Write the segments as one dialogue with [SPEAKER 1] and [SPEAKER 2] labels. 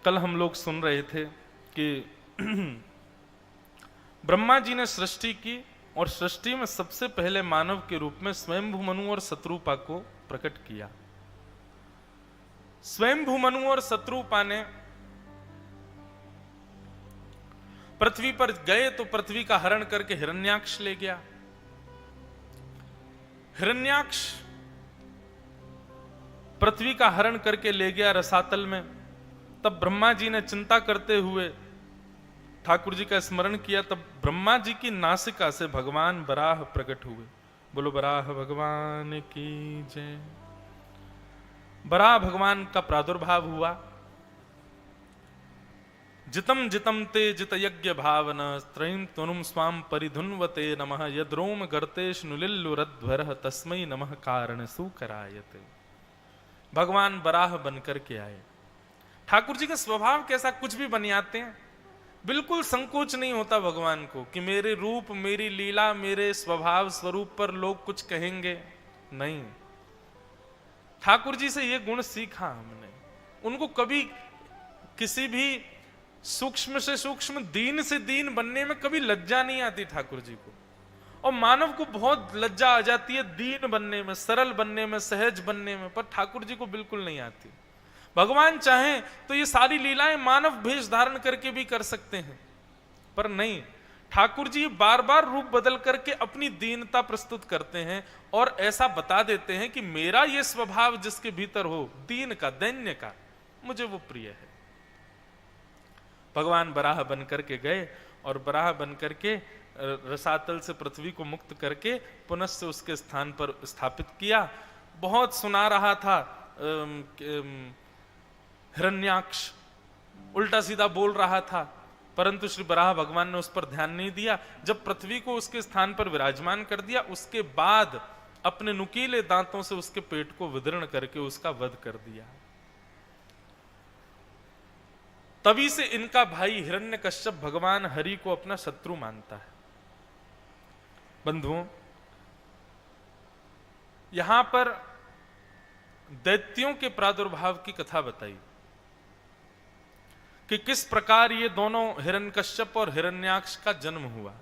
[SPEAKER 1] कल हम लोग सुन रहे थे कि ब्रह्मा जी ने सृष्टि की और सृष्टि में सबसे पहले मानव के रूप में स्वयंभू मनु और शत्रुपा को प्रकट किया। स्वयंभू मनु और शत्रुपा ने पृथ्वी पर गए तो पृथ्वी का हरण करके हिरण्याक्ष ले गया। हिरण्याक्ष पृथ्वी का हरण करके ले गया रसातल में। तब ब्रह्मा जी ने चिंता करते हुए ठाकुर जी का स्मरण किया। तब ब्रह्मा जी की नासिका से भगवान बराह प्रकट हुए। बोलो बराह भगवान की जय। बराह भगवान का प्रादुर्भाव हुआ। जितम जितम ते जित यज्ञ भावन त्रयीं तनुम स्वाम परिधुन्वते नमः यद्रोम गर्तेश नुलिल्लुरध्वरः तस्मै नमः कारण सुकरायते। भगवान बराह बनकर के आए। ठाकुर जी का स्वभाव कैसा, कुछ भी बन आते हैं, बिल्कुल संकोच नहीं होता भगवान को कि मेरे रूप, मेरी लीला, मेरे स्वभाव स्वरूप पर लोग कुछ कहेंगे, नहीं। ठाकुर जी से ये गुण सीखा हमने। उनको कभी किसी भी सूक्ष्म से सूक्ष्म, दीन से दीन बनने में कभी लज्जा नहीं आती ठाकुर जी को। और मानव को बहुत लज्जा आ जाती है दीन बनने में, सरल बनने में, सहज बनने में, पर ठाकुर जी को बिल्कुल नहीं आती। भगवान चाहें तो ये सारी लीलाएं मानव भेष धारण करके भी कर सकते हैं, पर नहीं। ठाकुर जी बार बार रूप बदल करके अपनी दीनता प्रस्तुत करते हैं और ऐसा बता देते हैं कि मेरा ये स्वभाव जिसके भीतर हो, दीन का, दैन्य का, मुझे वो प्रिय है। भगवान बराह बन करके गए और बराह बन करके रसातल से पृथ्वी को मुक्त करके पुनः उसके स्थान पर स्थापित किया। बहुत सुना रहा था हिरण्याक्ष, उल्टा सीधा बोल रहा था, परंतु श्री बराह भगवान ने उस पर ध्यान नहीं दिया। जब पृथ्वी को उसके स्थान पर विराजमान कर दिया, उसके बाद अपने नुकीले दांतों से उसके पेट को विदीर्ण करके उसका वध कर दिया। तभी से इनका भाई हिरण्यकश्यप भगवान हरि को अपना शत्रु मानता है। बंधुओं, यहां पर दैत्यों के प्रादुर्भाव की कथा बताई कि किस प्रकार ये दोनों हिरण्यकश्यप और हिरण्याक्ष का जन्म हुआ।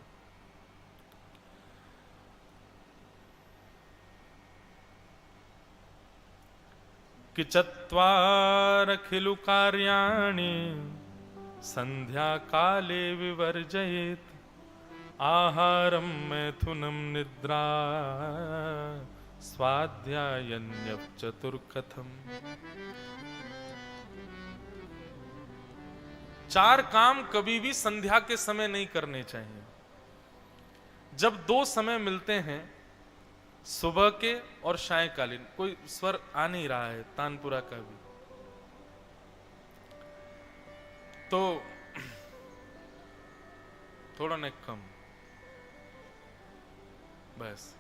[SPEAKER 1] कि चत्वार खिलु कार्याणि संध्या काले विवर्जयेत् आहारम मैथुनम निद्रा स्वाध्यायन्यप चतुर्कथम। चार काम कभी भी संध्या के समय नहीं करने चाहिए। जब दो समय मिलते हैं, सुबह के और सायंकालीन, कोई स्वर आ नहीं रहा है तानपुरा का भी, तो थोड़ा ने कम, बस।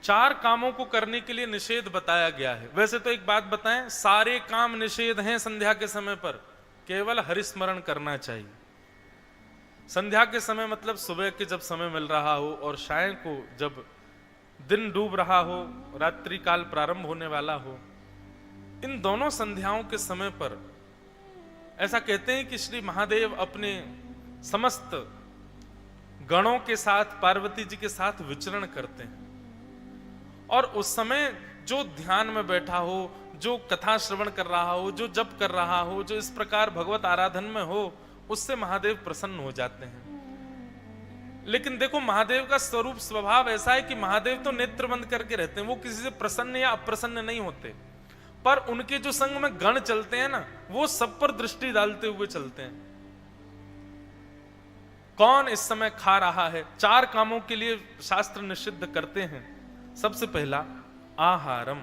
[SPEAKER 1] चार कामों को करने के लिए निषेध बताया गया है। वैसे तो एक बात बताएं, सारे काम निषेध हैं संध्या के समय पर, केवल हरिस्मरण करना चाहिए। संध्या के समय मतलब सुबह के जब समय मिल रहा हो और शाम को जब दिन डूब रहा हो, रात्रि काल प्रारंभ होने वाला हो, इन दोनों संध्याओं के समय पर ऐसा कहते हैं कि श्री महादेव अपने समस्त गणों के साथ, पार्वती जी के साथ विचरण करते हैं। और उस समय जो ध्यान में बैठा हो, जो कथा श्रवण कर रहा हो, जो जप कर रहा हो, जो इस प्रकार भगवत आराधन में हो, उससे महादेव प्रसन्न हो जाते हैं। लेकिन देखो, महादेव का स्वरूप, स्वभाव ऐसा है कि महादेव तो नेत्र बंद करके रहते हैं, वो किसी से प्रसन्न या अप्रसन्न नहीं होते। पर उनके जो संग में गण चलते हैं ना, वो सब पर दृष्टि डालते हुए चलते हैं। कौन इस समय खा रहा है? चार कामों के लिए शास्त्र निषिद्ध करते हैं। सबसे पहला आहारम,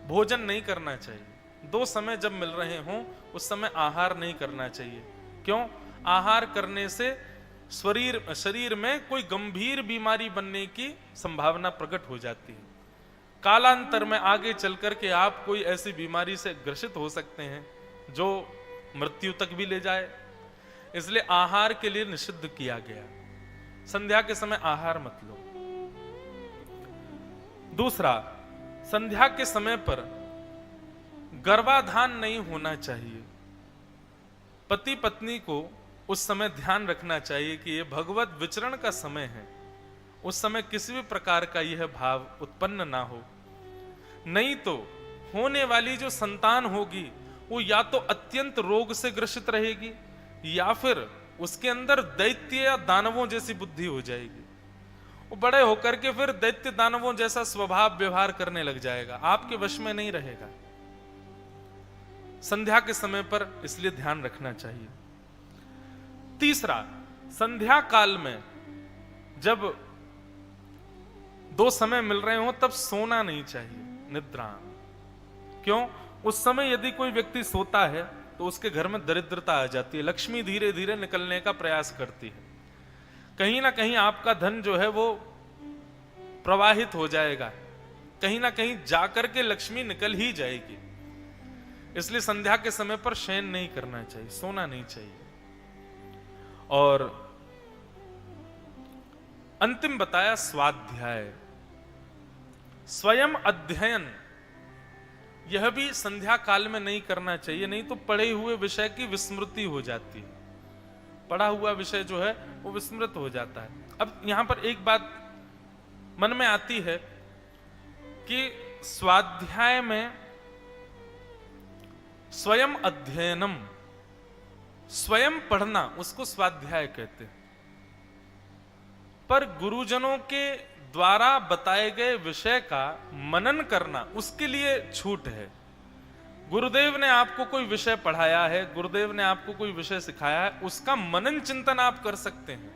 [SPEAKER 1] भोजन नहीं करना चाहिए। दो समय जब मिल रहे हों उस समय आहार नहीं करना चाहिए। क्यों? आहार करने से शरीर में कोई गंभीर बीमारी बनने की संभावना प्रकट हो जाती है। कालांतर में आगे चल करके आप कोई ऐसी बीमारी से ग्रसित हो सकते हैं जो मृत्यु तक भी ले जाए। इसलिए आहार के लिए निषिद्ध किया गया। संध्या के समय आहार मत लो। दूसरा, संध्या के समय पर गर्भाधान नहीं होना चाहिए। पति पत्नी को उस समय ध्यान रखना चाहिए कि ये भगवत विचरण का समय है, उस समय किसी भी प्रकार का यह भाव उत्पन्न ना हो, नहीं तो होने वाली जो संतान होगी वो या तो अत्यंत रोग से ग्रसित रहेगी या फिर उसके अंदर दैत्य या दानवों जैसी बुद्धि हो जाएगी। वो बड़े होकर के फिर दैत्य दानवों जैसा स्वभाव व्यवहार करने लग जाएगा, आपके वश में नहीं रहेगा। संध्या के समय पर इसलिए ध्यान रखना चाहिए। तीसरा, संध्या काल में जब दो समय मिल रहे हो तब सोना नहीं चाहिए, निद्रा। क्यों? उस समय यदि कोई व्यक्ति सोता है तो उसके घर में दरिद्रता आ जाती है, लक्ष्मी धीरे धीरे निकलने का प्रयास करती है, कहीं ना कहीं आपका धन जो है वो प्रवाहित हो जाएगा, कहीं ना कहीं जाकर के लक्ष्मी निकल ही जाएगी। इसलिए संध्या के समय पर शयन नहीं करना चाहिए, सोना नहीं चाहिए। और अंतिम बताया स्वाध्याय, स्वयं अध्ययन, यह भी संध्या काल में नहीं करना चाहिए, नहीं तो पढ़े हुए विषय की विस्मृति हो जाती है, पढ़ा हुआ विषय जो है वो विस्मृत हो जाता है। अब यहां पर एक बात मन में आती है कि स्वाध्याय में स्वयं अध्ययनम, स्वयं पढ़ना, उसको स्वाध्याय कहते हैं, पर गुरुजनों के द्वारा बताए गए विषय का मनन करना उसके लिए छूट है। गुरुदेव ने आपको कोई विषय पढ़ाया है, गुरुदेव ने आपको कोई विषय सिखाया है, उसका मनन चिंतन आप कर सकते हैं,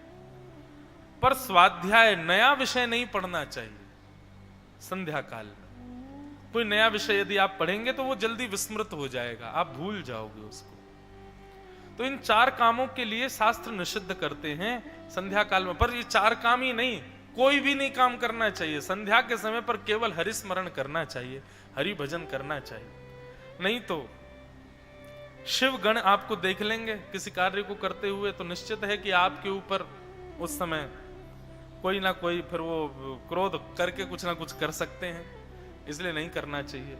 [SPEAKER 1] पर स्वाध्याय नया विषय नहीं पढ़ना चाहिए। संध्या काल में कोई नया विषय यदि आप पढ़ेंगे तो वो जल्दी विस्मृत हो जाएगा, आप भूल जाओगे उसको। तो इन चार कामों के लिए शास्त्र निषिद्ध करते हैं संध्या काल में, पर ये चार काम ही नहीं, कोई भी नहीं काम करना चाहिए। संध्या के समय पर केवल हरि स्मरण करना चाहिए, हरि भजन करना चाहिए, नहीं तो शिव गण आपको देख लेंगे किसी कार्य को करते हुए तो निश्चित है कि आपके ऊपर उस समय कोई ना कोई फिर वो क्रोध करके कुछ ना कुछ कर सकते हैं, इसलिए नहीं करना चाहिए।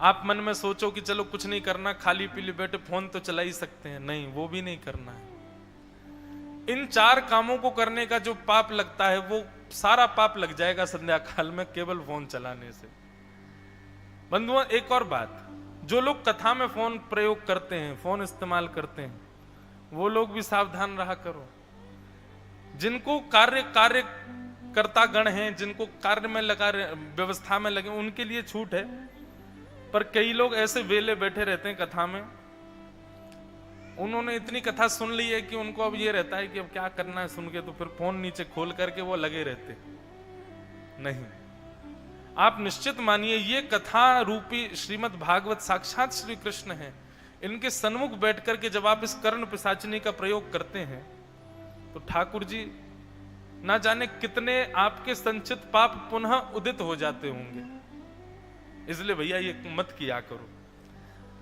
[SPEAKER 1] आप मन में सोचो कि चलो कुछ नहीं करना, खाली पीली बैठे फोन तो चला ही सकते हैं, नहीं, वो भी नहीं करना है। इन चार कामों को करने का जो पाप लगता है वो सारा पाप लग जाएगा संध्या काल में केवल फोन चलाने से। बंधुओं, एक और बात, जो लोग कथा में फोन प्रयोग करते हैं, फोन इस्तेमाल करते हैं, वो लोग भी सावधान रहा करो। जिनको कार्यकर्ता गण हैं, जिनको कार्य में लगा, व्यवस्था में लगे, उनके लिए छूट है, पर कई लोग ऐसे वेले बैठे रहते हैं कथा में, उन्होंने इतनी कथा सुन ली है कि उनको अब ये रहता है कि अब क्या करना है सुन के, तो फिर फोन नीचे खोल करके वो लगे रहते। नहीं, आप निश्चित मानिए ये कथा रूपी श्रीमद् भागवत साक्षात श्री कृष्ण है, इनके सन्मुख बैठ करके जब आप इस कर्ण पिशाचिनी का प्रयोग करते हैं तो ठाकुर जी ना जाने कितने आपके संचित पाप पुनः उदित हो जाते होंगे। इसलिए भैया ये मत किया करो।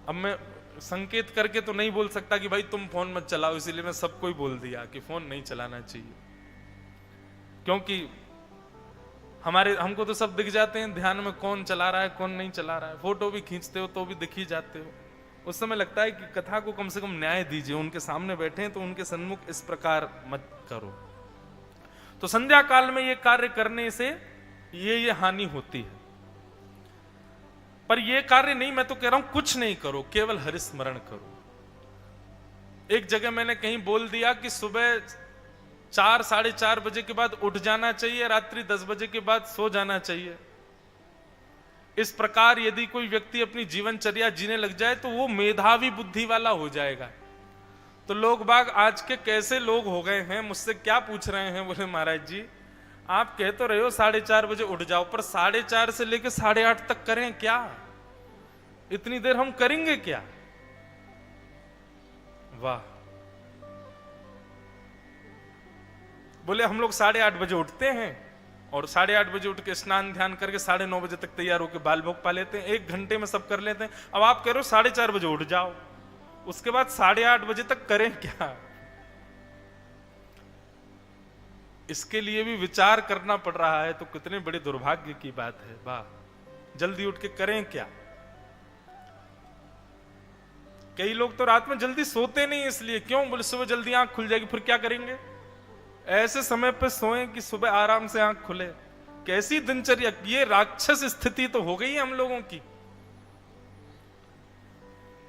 [SPEAKER 1] अब मैं संकेत करके तो नहीं बोल सकता कि भाई तुम फोन मत चलाओ, इसीलिए मैं सबको ही बोल दिया कि फोन नहीं चलाना चाहिए, क्योंकि हमको तो सब दिख जाते हैं ध्यान में कौन चला रहा है कौन नहीं चला रहा है। फोटो भी खींचते हो तो भी दिख ही जाते हो। उस समय लगता है कि कथा को कम से कम न्याय दीजिए, उनके सामने बैठे हैं तो उनके सन्मुख इस प्रकार मत करो। तो संध्या काल में ये कार्य करने से ये हानि होती है, पर ये कार्य नहीं, मैं तो कह रहा हूं कुछ नहीं करो, केवल हरि स्मरण करो। एक जगह मैंने कहीं बोल दिया कि सुबह 4 साढ़े 4 बजे के बाद उठ जाना चाहिए, रात्रि 10 बजे के बाद सो जाना चाहिए। इस प्रकार यदि कोई व्यक्ति अपनी जीवनचर्या जीने लग जाए तो वो मेधावी बुद्धि वाला हो जाएगा। तो लोग बाग आज के कैसे लोग हो गए हैं, मुझसे क्या पूछ रहे हैं, बोले महाराज जी आप कह तो रहे हो 4:30 बजे उठ जाओ, पर 4:30 से लेकर 8:30 तक करें क्या? इतनी देर हम करेंगे क्या? वाह। बोले हम लोग 8:30 बजे उठते हैं और 8:30 बजे उठ के स्नान ध्यान करके 9:30 बजे तक तैयार होकर बाल भोग पा लेते हैं, 1 घंटे में सब कर लेते हैं। अब आप कह रहे हो 4:30 बजे उठ जाओ, उसके बाद 8:30 बजे तक करें क्या? इसके लिए भी विचार करना पड़ रहा है, तो कितने बड़े दुर्भाग्य की बात है। वाह, जल्दी उठ के करें क्या? कई लोग तो रात में जल्दी सोते नहीं, इसलिए क्यों, बोले सुबह जल्दी आंख खुल जाएगी, फिर क्या करेंगे, ऐसे समय पे सोएं कि सुबह आराम से आंख खुले। कैसी दिनचर्या, ये राक्षस स्थिति तो हो गई है हम लोगों की।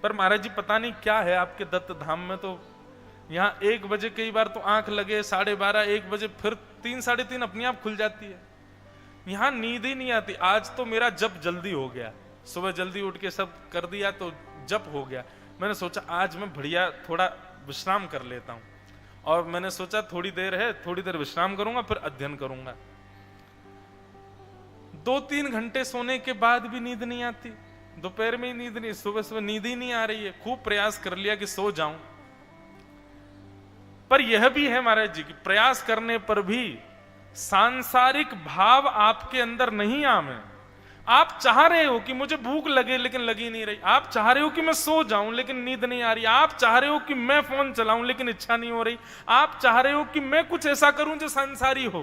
[SPEAKER 1] पर महाराज जी पता नहीं क्या है आपके दत्त धाम में, तो यहाँ 1 बजे कई बार तो आंख लगे, 12:30 1 बजे, फिर 3 साढ़े 3 अपने आप खुल जाती है। यहाँ नींद ही नहीं आती। आज तो मेरा जप जल्दी हो गया, सुबह जल्दी उठ के सब कर दिया तो जप हो गया। मैंने सोचा आज मैं बढ़िया थोड़ा विश्राम कर लेता हूँ, और मैंने सोचा थोड़ी देर है, थोड़ी देर विश्राम करूंगा फिर अध्ययन करूंगा। 2-3 घंटे सोने के बाद भी नींद नहीं आती, दोपहर में ही नींद नहीं, सुबह सुबह नींद ही नहीं आ रही है। खूब प्रयास कर लिया कि सो जाऊं, पर यह भी है महाराज जी कि प्रयास करने पर भी सांसारिक भाव आपके अंदर नहीं आवे। आप चाह रहे हो कि मुझे भूख लगे लेकिन लगी नहीं रही, आप चाह रहे हो कि मैं सो जाऊं लेकिन नींद नहीं आ रही, आप चाह रहे हो कि मैं फोन चलाऊं लेकिन इच्छा नहीं हो रही, आप चाह रहे हो कि मैं कुछ ऐसा करूं जो संसारी हो,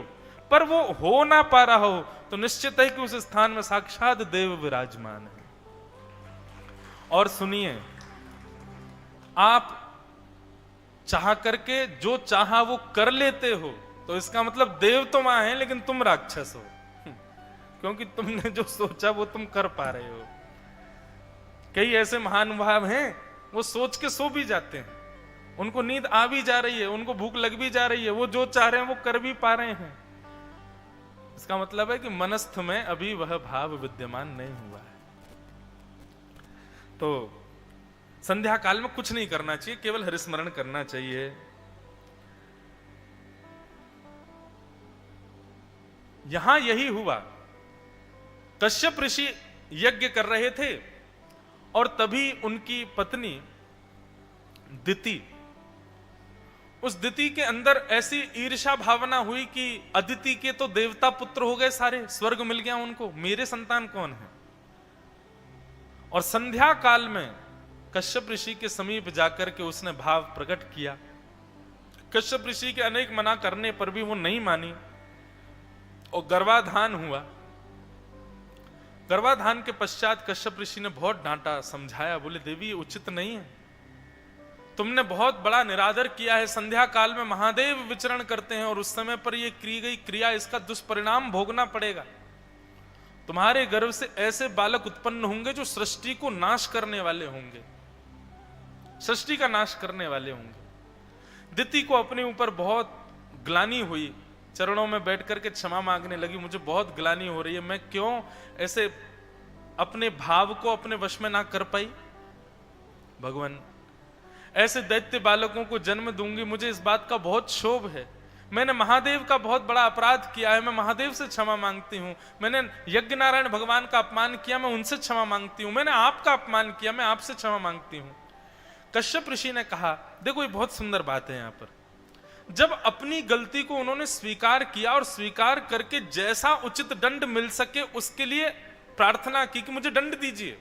[SPEAKER 1] पर वो हो ना पा रहा हो, तो निश्चित है कि उस स्थान में साक्षात देव विराजमान है। और सुनिए, आप चाह करके जो चाहा वो कर लेते हो, तो इसका मतलब देव तो वहां है लेकिन तुम राक्षस हो, क्योंकि तुमने जो सोचा वो तुम कर पा रहे हो। कई ऐसे महानुभाव हैं, वो सोच के सो भी जाते हैं, उनको नींद आ भी जा रही है, उनको भूख लग भी जा रही है, वो जो चाह रहे हैं वो कर भी पा रहे हैं। इसका मतलब है कि मनस्थ में अभी वह भाव विद्यमान नहीं हुआ है। तो संध्या काल में कुछ नहीं करना चाहिए, केवल हरिस्मरण करना चाहिए। यहां यही हुआ, कश्यप ऋषि यज्ञ कर रहे थे और तभी उनकी पत्नी दिति, उस दिति के अंदर ऐसी ईर्ष्या भावना हुई कि अदिति के तो देवता पुत्र हो गए सारे, स्वर्ग मिल गया उनको, मेरे संतान कौन है। और संध्या काल में कश्यप ऋषि के समीप जाकर के उसने भाव प्रकट किया। कश्यप ऋषि के अनेक मना करने पर भी वो नहीं मानी और गर्भाधान हुआ। गर्भाधान के पश्चात कश्यप ऋषि ने बहुत डांटा, समझाया, बोले देवी ये उचित नहीं है, तुमने बहुत बड़ा निरादर किया है। संध्या काल में महादेव विचरण करते हैं और उस समय पर यह की गई क्रिया, इसका दुष्परिणाम भोगना पड़ेगा। तुम्हारे गर्भ से ऐसे बालक उत्पन्न होंगे जो सृष्टि को नाश करने वाले होंगे, सृष्टि का नाश करने वाले होंगे। दिति को अपने ऊपर बहुत ग्लानि हुई, चरणों में बैठ करके क्षमा मांगने लगी, मुझे बहुत ग्लानि हो रही है, मैं क्यों ऐसे अपने भाव को अपने वश में ना कर पाई। भगवान, ऐसे दैत्य बालकों को जन्म दूंगी, मुझे इस बात का बहुत क्षोभ है। मैंने महादेव का बहुत बड़ा अपराध किया है, मैं महादेव से क्षमा मांगती हूं। मैंने यज्ञ नारायण भगवान का अपमान किया, मैं उनसे क्षमा मांगती हूं। मैंने आपका अपमान किया, मैं आपसे क्षमा मांगती हूं। कश्यप ऋषि ने कहा, देखो ये बहुत सुंदर बात है, यहां पर जब अपनी गलती को उन्होंने स्वीकार किया और स्वीकार करके जैसा उचित दंड मिल सके उसके लिए प्रार्थना की कि मुझे दंड दीजिए,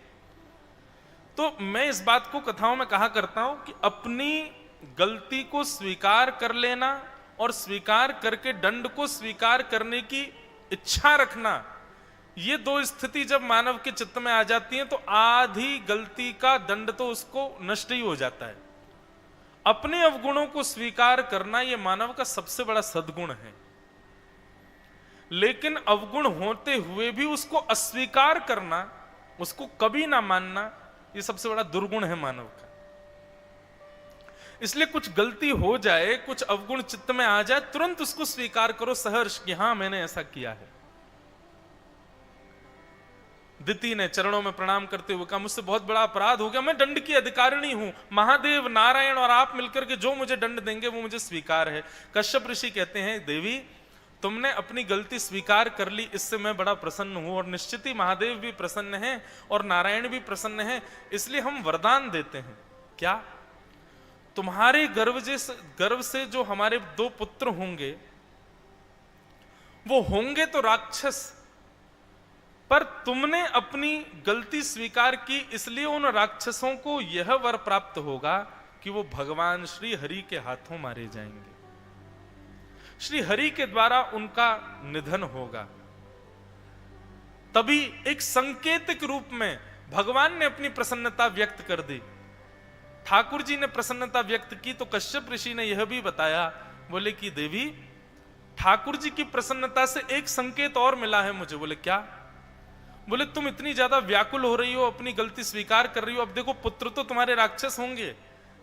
[SPEAKER 1] तो मैं इस बात को कथाओं में कहा करता हूं कि अपनी गलती को स्वीकार कर लेना और स्वीकार करके दंड को स्वीकार करने की इच्छा रखना, ये दो स्थिति जब मानव के चित्त में आ जाती हैं तो आधी गलती का दंड तो उसको नष्ट ही हो जाता है। अपने अवगुणों को स्वीकार करना यह मानव का सबसे बड़ा सद्गुण है, लेकिन अवगुण होते हुए भी उसको अस्वीकार करना, उसको कभी ना मानना, यह सबसे बड़ा दुर्गुण है मानव का। इसलिए कुछ गलती हो जाए, कुछ अवगुण चित्त में आ जाए, तुरंत उसको स्वीकार करो सहर्ष कि हां मैंने ऐसा किया है। दिति ने चरणों में प्रणाम करते हुए कहा, मुझसे बहुत बड़ा अपराध हो गया, मैं दंड की अधिकारिणी हूं, महादेव नारायण और आप मिलकर के जो मुझे दंड देंगे वो मुझे स्वीकार है। कश्यप ऋषि कहते हैं, देवी तुमने अपनी गलती स्वीकार कर ली, इससे मैं बड़ा प्रसन्न हूं, और निश्चित ही महादेव भी प्रसन्न हैं और नारायण भी प्रसन्न हैं। इसलिए हम वरदान देते हैं, क्या तुम्हारे गर्भ से जो हमारे 2 पुत्र होंगे वो होंगे तो राक्षस, पर तुमने अपनी गलती स्वीकार की, इसलिए उन राक्षसों को यह वर प्राप्त होगा कि वो भगवान श्री हरि के हाथों मारे जाएंगे, श्री हरि के द्वारा उनका निधन होगा। तभी एक संकेतिक रूप में भगवान ने अपनी प्रसन्नता व्यक्त कर दी ठाकुर जी ने प्रसन्नता व्यक्त की तो कश्यप ऋषि ने यह भी बताया, बोले कि देवी ठाकुर जी की प्रसन्नता से एक संकेत और मिला है मुझे। बोले क्या? बोले तुम इतनी ज्यादा व्याकुल हो रही हो, अपनी गलती स्वीकार कर रही हो। अब देखो पुत्र तो तुम्हारे राक्षस होंगे,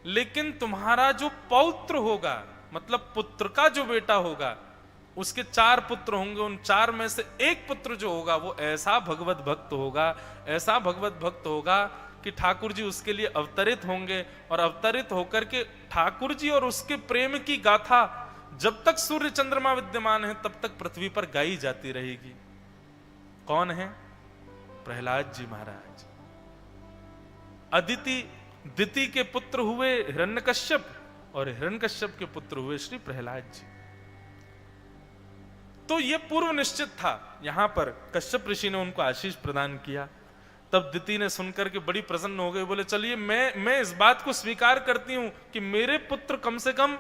[SPEAKER 1] लेकिन तुम्हारा जो पौत्र होगा, मतलब पुत्र का जो बेटा होगा, उसके 4 पुत्र होंगे, उन 4 में से एक पुत्र जो होगा वो ऐसा भगवत भक्त होगा, ऐसा भगवत भक्त होगा कि ठाकुर जी उसके लिए अवतरित होंगे, और अवतरित होकर के ठाकुर जी और उसके प्रेम की गाथा जब तक सूर्य चंद्रमा विद्यमान है तब तक पृथ्वी पर गाई जाती रहेगी। कौन है? प्रहलाद जी महाराज। दिति के पुत्र हुए हिरण्यकश्यप, और हिरण्यकश्यप के पुत्र हुए श्री प्रहलाद जी। तो यह पूर्व निश्चित था। यहां पर कश्यप ऋषि ने उनको आशीष प्रदान किया। तब दिति ने सुनकर के बड़ी प्रसन्न हो गई। बोले चलिए मैं इस बात को स्वीकार करती हूं कि मेरे पुत्र कम से कम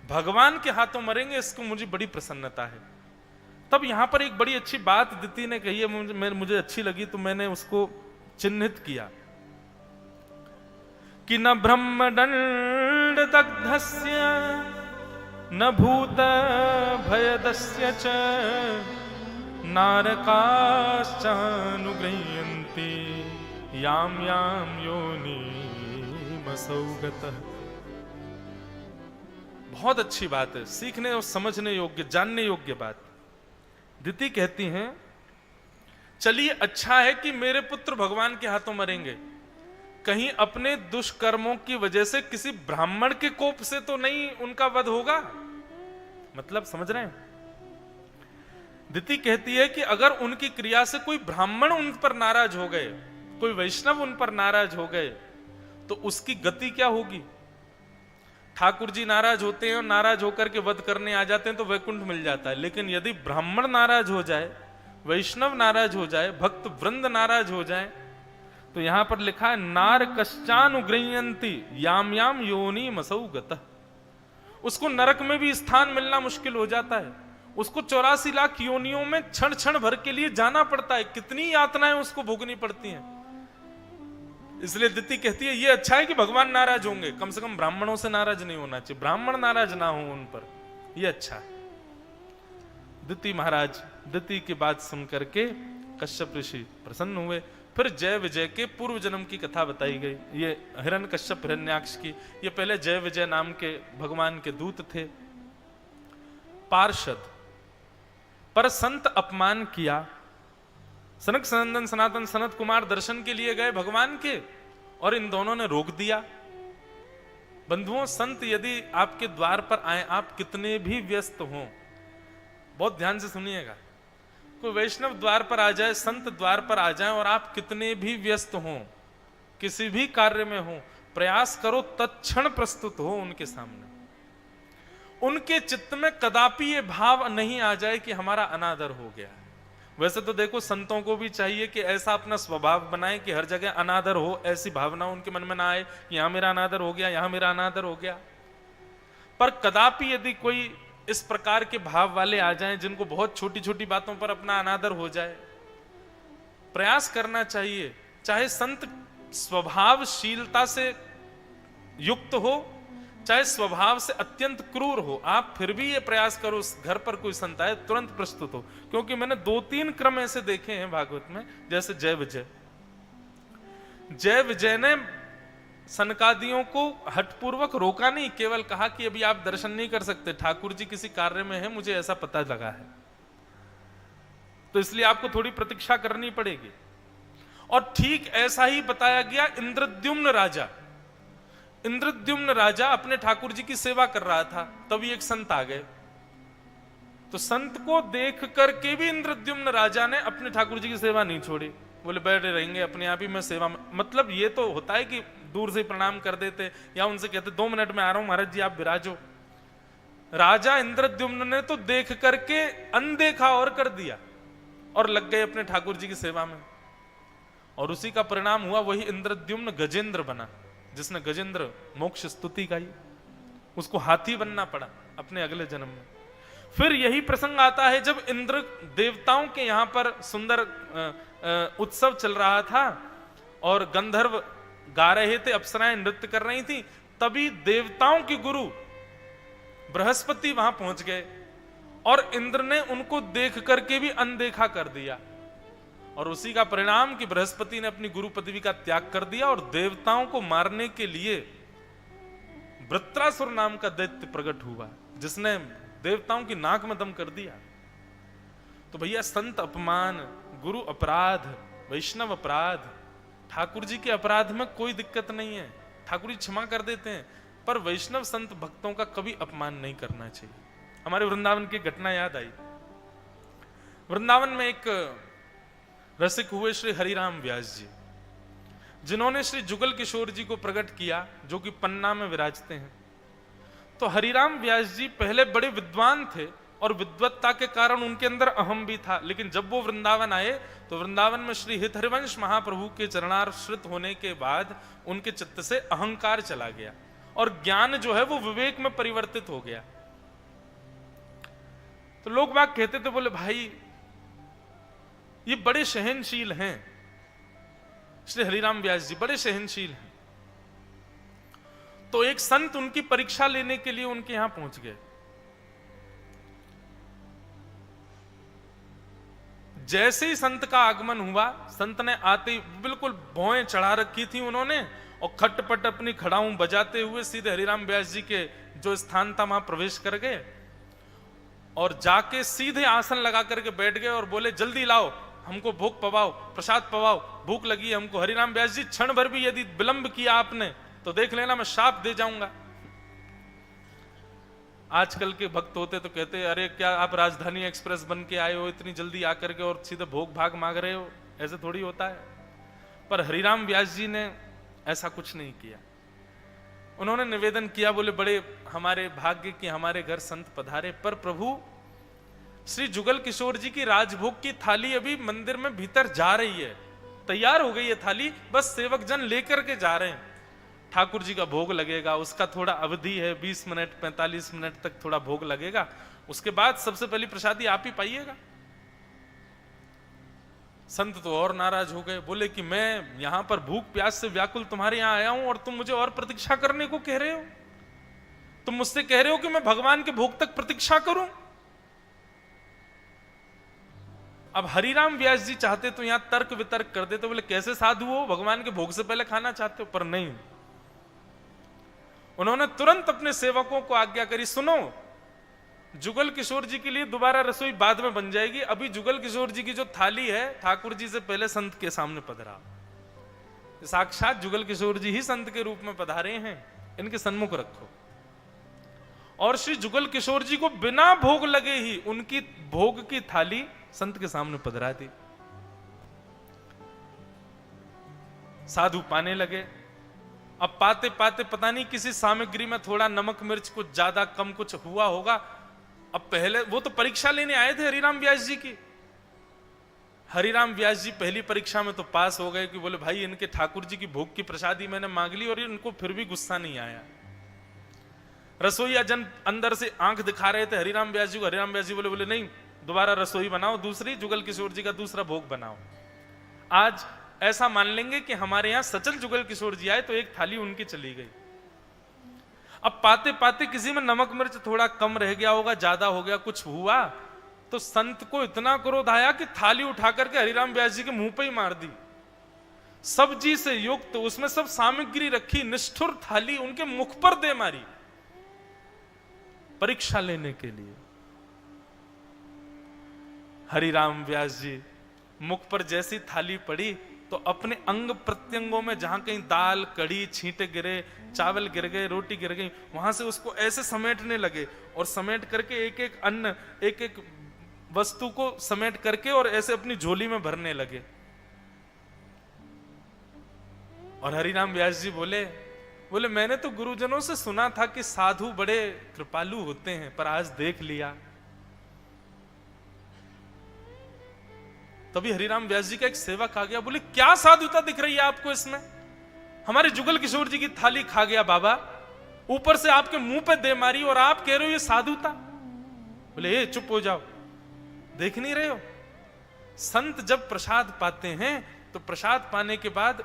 [SPEAKER 1] भगवान के हाथों मरेंगे, इसको मुझे बड़ी प्रसन्नता है। तब यहां पर एक बड़ी अच्छी बात दिति ने कही है, मुझे अच्छी लगी, तो मैंने उसको चिन्हित किया कि न ब्रह्मदंड दग्धस्य न भूत भयदस्य च नारकाश्चानुगृह्यन्ति याम याम योनिमसौ गतः। बहुत अच्छी बात है, सीखने और समझने योग्य, जानने योग्य बात। दिति कहती हैं चलिए अच्छा है कि मेरे पुत्र भगवान के हाथों मरेंगे, कहीं अपने दुष्कर्मों की वजह से किसी ब्राह्मण के कोप से तो नहीं उनका वध होगा। मतलब समझ रहे हैं? दिति कहती है कि अगर उनकी क्रिया से कोई ब्राह्मण उन पर नाराज हो गए, कोई वैष्णव उन पर नाराज हो गए, तो उसकी गति क्या होगी? ठाकुर जी नाराज होते हैं और नाराज होकर के वध करने आ जाते हैं तो वैकुंठ मिल जाता है, लेकिन यदि ब्राह्मण नाराज हो जाए, वैष्णव नाराज हो जाए, भक्त वृंद नाराज हो जाए, तो यहां पर लिखा है नार कश्चानुगृह्यन्ति याम याम योनिमसौ गतः। उसको नरक में भी स्थान मिलना मुश्किल हो जाता है, उसको 84 लाख योनियों में क्षण क्षण भर के लिए जाना पड़ता है, कितनी यातनाएं उसको भोगनी पड़ती हैं। इसलिए दिति कहती है ये अच्छा है कि भगवान नाराज होंगे, कम से कम ब्राह्मणों से नाराज नहीं होना चाहिए, ब्राह्मण नाराज ना हो उन पर, ये अच्छा है। दिति महाराज दिति की बात सुनकर के कश्यप ऋषि प्रसन्न हुए। फिर जय विजय के पूर्व जन्म की कथा बताई गई। ये हिरण्यकश्यप हिरण्याक्ष की, ये पहले जय विजय नाम के भगवान के दूत थे, पार्षद, पर संत अपमान किया। सनक सनंदन सनातन सनत कुमार दर्शन के लिए गए भगवान के, और इन दोनों ने रोक दिया। बंधुओं, संत यदि आपके द्वार पर आए, आप कितने भी व्यस्त हों, बहुत ध्यान से सुनिएगा, कोई वैष्णव द्वार पर आ जाए, संत द्वार पर आ जाए, और आप कितने भी व्यस्त हों, किसी भी कार्य में हो, प्रयास करो तत्क्षण प्रस्तुत हो उनके सामने। उनके चित्त में कदापि ये भाव नहीं आ जाए कि हमारा अनादर हो गया। वैसे तो देखो संतों को भी चाहिए कि ऐसा अपना स्वभाव बनाए कि हर जगह अनादर हो, ऐसी भावना उनके मन में ना आए कि यहां मेरा अनादर हो गया, यहां मेरा अनादर हो गया। पर कदापि यदि कोई इस प्रकार के भाव वाले आ जाएं जिनको बहुत छोटी छोटी बातों पर अपना अनादर हो जाए, प्रयास करना चाहिए, चाहे संत स्वभावशीलता से युक्त हो, चाहे स्वभाव से अत्यंत क्रूर हो, आप फिर भी ये प्रयास करो उस घर पर कोई संत आए तुरंत प्रस्तुत हो। क्योंकि मैंने 2-3 क्रम ऐसे देखे हैं भागवत में, जैसे जय विजय ने सनकादियों को हठपूर्वक रोका नहीं, केवल कहा कि अभी आप दर्शन नहीं कर सकते, ठाकुर जी किसी कार्य में है, मुझे ऐसा पता लगा है, तो इसलिए आपको थोड़ी प्रतीक्षा करनी पड़ेगी। और ठीक ऐसा ही बताया गया इंद्रद्युम्न राजा अपने ठाकुर जी की सेवा कर रहा था, तभी एक संत आ गए, तो संत को देख करके भी इंद्रद्युम्न राजा ने अपने ठाकुर जी की सेवा नहीं छोड़ी, बोले बैठे रहेंगे अपने आप ही में सेवा में। मतलब ये तो होता है कि दूर से प्रणाम कर देते या उनसे कहते 2 मिनट में आ रहा हूं महाराज जी, आप विराजो। राजा इंद्रद्युम्न ने तो देख करके अनदेखा और कर दिया और लग गए अपने ठाकुर जी की सेवा में, और उसी का परिणाम हुआ वही इंद्रद्युम्न गजेंद्र बना, जिसने गजेंद्र मोक्ष स्तुति गाई, उसको हाथी बनना पड़ा अपने अगले जन्म में। फिर यही प्रसंग आता है जब इंद्र देवताओं के यहां पर सुंदर उत्सव चल रहा था, और गंधर्व गा रहे थे, अप्सराएं नृत्य कर रही थी, तभी देवताओं के गुरु बृहस्पति वहां पहुंच गए और इंद्र ने उनको देख करके भी अनदेखा कर दिया। और उसी का परिणाम कि बृहस्पति ने अपनी गुरु पदवी का त्याग कर दिया और देवताओं को मारने के लिए वृत्रासुर नाम का दैत्य प्रकट हुआ, जिसने देवताओं की नाक में दम कर दिया। तो भैया संत अपमान, गुरु अपराध, वैष्णव अपराध, ठाकुर जी के अपराध में कोई दिक्कत नहीं है, ठाकुर जी क्षमा कर देते हैं, पर वैष्णव संत भक्तों का कभी अपमान नहीं करना चाहिए। हमारे वृंदावन की घटना याद आई। वृंदावन में एक रसिक हुए श्री हरिराम व्यास जी, जिन्होंने श्री जुगल किशोर जी को प्रकट किया, जो कि पन्ना में विराजते हैं। तो हरिराम व्यास जी पहले बड़े विद्वान थे और विद्वत्ता के कारण उनके अंदर अहम भी था, लेकिन जब वो वृंदावन आए तो वृंदावन में श्री हित हरिवंश महाप्रभु के चरणाश्रित होने के बाद उनके चित्त से अहंकार चला गया और ज्ञान जो है वो विवेक में परिवर्तित हो गया। तो लोग बाग कहते थे, बोले भाई ये बड़े सहनशील हैं, श्री हरिराम व्यास जी बड़े सहनशील हैं। तो एक संत उनकी परीक्षा लेने के लिए उनके यहां पहुंच गए। जैसे ही संत का आगमन हुआ, संत ने आते ही बिल्कुल भौएं चढ़ा रखी थी उन्होंने और खटपट अपनी खड़ाऊं बजाते हुए सीधे हरिराम व्यास जी के जो स्थान था वहां प्रवेश कर गए और जाके सीधे आसन लगा करके बैठ गए और बोले, जल्दी लाओ, हमको भोग पवाओ, प्रसाद पवाओ, भूख लगी है हमको। हरिराम व्यास जी, क्षण भर भी यदि विलंब किया आपने तो देख लेना मैं शाप दे जाऊंगा। आजकल के भक्त होते तो कहते, अरे क्या आप राजधानी एक्सप्रेस बन के आए हो इतनी जल्दी आकर के और सीधे भोग भाग मांग रहे हो, ऐसे थोड़ी होता है। पर हरिराम व्यास जी ने ऐसा कुछ नहीं किया। उन्होंने निवेदन किया, बोले बड़े हमारे भाग्य कि हमारे घर संत पधारे, पर प्रभु श्री जुगल किशोर जी की राजभोग की थाली अभी मंदिर में भीतर जा रही है, तैयार हो गई है थाली, बस सेवक जन लेकर के जा रहे हैं। ठाकुर जी का भोग लगेगा, उसका थोड़ा अवधि है, 20 मिनट 45 मिनट तक थोड़ा भोग लगेगा, उसके बाद सबसे पहली प्रसादी आप ही पाइएगा। संत तो और नाराज हो गए, बोले कि मैं यहां पर भूख प्यास से व्याकुल तुम्हारे यहां आया हूं और तुम मुझे और प्रतीक्षा करने को कह रहे हो। तुम मुझसे कह रहे हो कि मैं भगवान के भोग तक प्रतीक्षा करूं। अब हरिराम व्यास जी चाहते तो यहां तर्क वितर्क कर देते, बोले कैसे साधु हो, भगवान के भोग से पहले खाना चाहते हो, पर नहीं। उन्होंने तुरंत अपने सेवकों को आज्ञा करी, सुनो, जुगल किशोर जी के लिए दोबारा रसोई बाद में बन जाएगी, अभी जुगल किशोर जी की जो थाली है ठाकुर जी से पहले संत के सामने पधरा। साक्षात जुगल किशोर जी ही संत के रूप में पधारे हैं, इनके सन्मुख रखो। और श्री जुगल किशोर जी को बिना भोग लगे ही उनकी भोग की थाली संत के सामने पधरा दी। साधु पाने लगे। अब पाते पाते पता नहीं किसी सामग्री में थोड़ा नमक मिर्च कुछ ज्यादा कम कुछ हुआ होगा। अब पहले वो तो परीक्षा लेने आए थे हरिराम व्यास जी की। हरिराम व्यास जी पहली परीक्षा में तो पास हो गए कि बोले भाई इनके ठाकुर जी की भोग की प्रसादी मैंने मांग ली और इनको फिर भी गुस्सा नहीं आया। रसोईया जन अंदर से आंख दिखा रहे थे हरिराम व्यास जी को। हरिराम व्यास जी बोले नहीं, दोबारा रसोई बनाओ, दूसरी जुगल किशोर जी का दूसरा भोग बनाओ। आज ऐसा मान लेंगे कि हमारे यहां सचल जुगल किशोर जी आए तो एक थाली उनकी चली गई। अब पाते पाते किसी में नमक मिर्च थोड़ा कम रह गया होगा, ज्यादा हो गया, कुछ हुआ, तो संत को इतना क्रोध आया कि थाली उठा करके हरिराम व्यास जी के मुंह पे ही मार दी। सब्जी से युक्त उसमें सब सामग्री रखी निष्ठुर थाली उनके मुख पर दे मारी परीक्षा लेने के लिए। हरिराम व्यास जी मुख पर जैसी थाली पड़ी तो अपने अंग प्रत्यंगों में जहां कहीं दाल कड़ी छींटे गिरे, चावल गिर गए, रोटी गिर गई, वहां से उसको ऐसे समेटने लगे और समेट करके एक एक अन्न एक एक वस्तु को समेट करके और ऐसे अपनी झोली में भरने लगे। और हरिराम व्यास जी बोले मैंने तो गुरुजनों से सुना था कि साधु बड़े कृपालु होते हैं, पर आज देख लिया। तभी हरिराम व्यास जी का एक सेवक आ गया, बोले क्या साधुता दिख रही है आपको इसमें? हमारे जुगल किशोर जी की थाली खा गया बाबा, ऊपर से आपके मुंह पे दे मारी और आप कह रहे हो ये साधुता। बोले चुप हो जाओ, देख नहीं रहे हो? संत जब प्रसाद पाते हैं तो प्रसाद पाने के बाद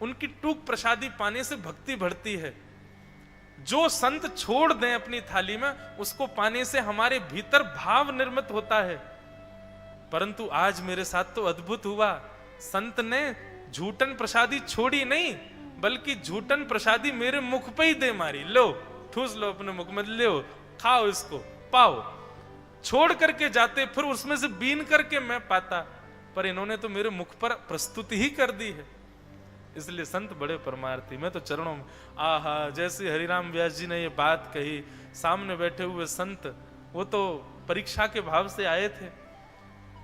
[SPEAKER 1] उनकी टूक प्रसादी पाने से भक्ति बढ़ती है। जो संत छोड़ दें अपनी थाली में, उसको पाने से हमारे भीतर भाव निर्मित होता है। परंतु आज मेरे साथ तो अद्भुत हुआ, संत ने झूठन प्रसादी छोड़ी नहीं, बल्कि झूठन प्रसादी मेरे मुख पे ही दे मारी। लो, ठूस लो अपने मुख में, लो खाओ, इसको पाओ। छोड़ करके जाते, फिर उसमें से बीन करके मैं पाता, पर इन्होंने तो मेरे मुख पर प्रस्तुति ही कर दी है। इसलिए संत बड़े परमार्थी। मैं तो चरणों में, आहा, जैसे हरिराम व्यास जी ने ये बात कही, सामने बैठे हुए संत, वो तो परीक्षा के भाव से आए थे,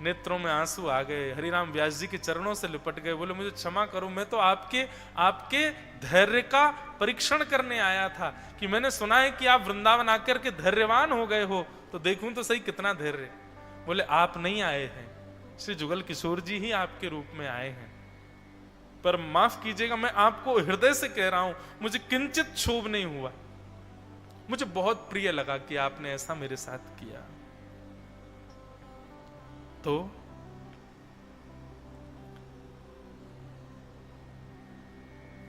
[SPEAKER 1] नेत्रों में आंसू आ गए, हरिराम व्यास जी के चरणों से लिपट गए, बोले मुझे क्षमा करो, मैं तो आपके धैर्य का परीक्षण करने आया था, कि मैंने सुना है कि आप वृंदावन आकर के धैर्यवान हो गए हो, तो देखूं तो सही कितना धैर्य। बोले आप नहीं आए हैं, श्री जुगल किशोर जी ही आपके रूप में आए हैं। पर माफ कीजिएगा, मैं आपको हृदय से कह रहा हूं, मुझे किंचित क्षोभ नहीं हुआ, मुझे बहुत प्रिय लगा कि आपने ऐसा मेरे साथ किया। तो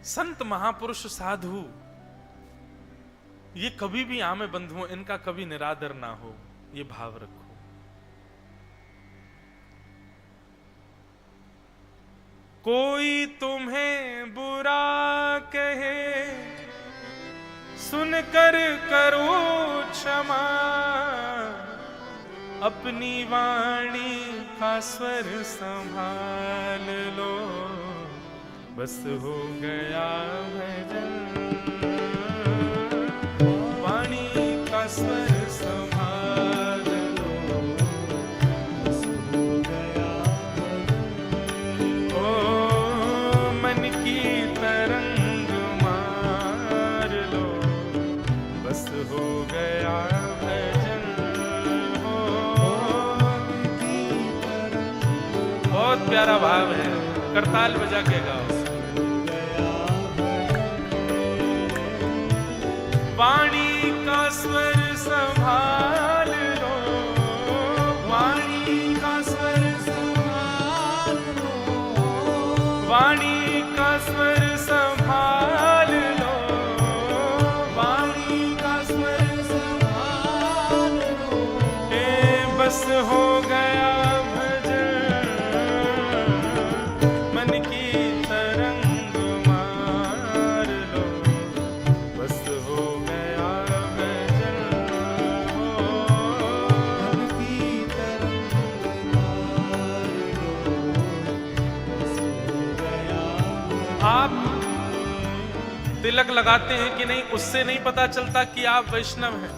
[SPEAKER 1] संत महापुरुष साधु ये कभी भी आमे बंधुओं, इनका कभी निरादर ना हो, ये भाव रखो। कोई तुम्हें बुरा कहे, सुनकर करो क्षमा, अपनी वाणी का स्वर संभाल लो, बस हो गया भजन। वाणी का स्वर संभाल लो, बस हो गया भजन। ओ मन की तरंग मार लो, बस हो गया भजन। बहुत प्यारा भाव है, करताल बजा के गाओ। वाणी का स्वर संभाल लो, वाणी का स्वर संभाल लो, वाणी का स्वर संभाल लो, वाणी का स्वर संभाल लो, बस हो गया तिलक लगाते हैं कि नहीं, उससे नहीं पता चलता कि आप वैष्णव हैं।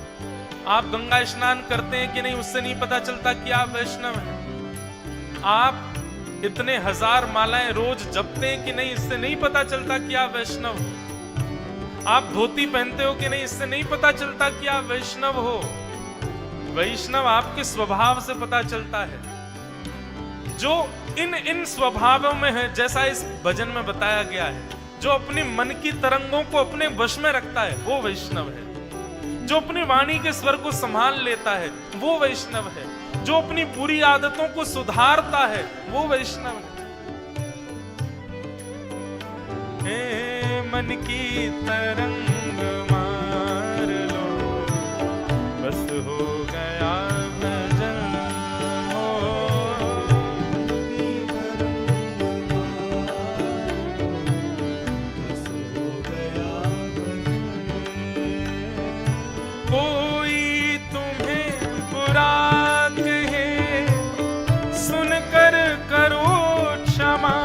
[SPEAKER 1] आप गंगा स्नान करते हैं कि नहीं, उससे नहीं पता चलता कि आप वैष्णव हैं। आप इतने हजार मालाएं रोज जपते हैं कि नहीं, इससे नहीं पता चलता कि आप वैष्णव हो। आप धोती पहनते हो कि नहीं, इससे नहीं पता चलता कि आप वैष्णव हो। वैष्णव आपके स्वभाव से पता चलता है, जो इन स्वभावों में है, जैसा इस भजन में बताया गया है। जो अपनी मन की तरंगों को अपने वश में रखता है, वो वैष्णव है। जो अपनी वाणी के स्वर को संभाल लेता है, वो वैष्णव है। जो अपनी बुरी आदतों को सुधारता है, वो वैष्णव है। मन की तरंग मार लो, बस हो गया भजन। कोई तुम्हें बुरा कहे, सुनकर करो क्षमा,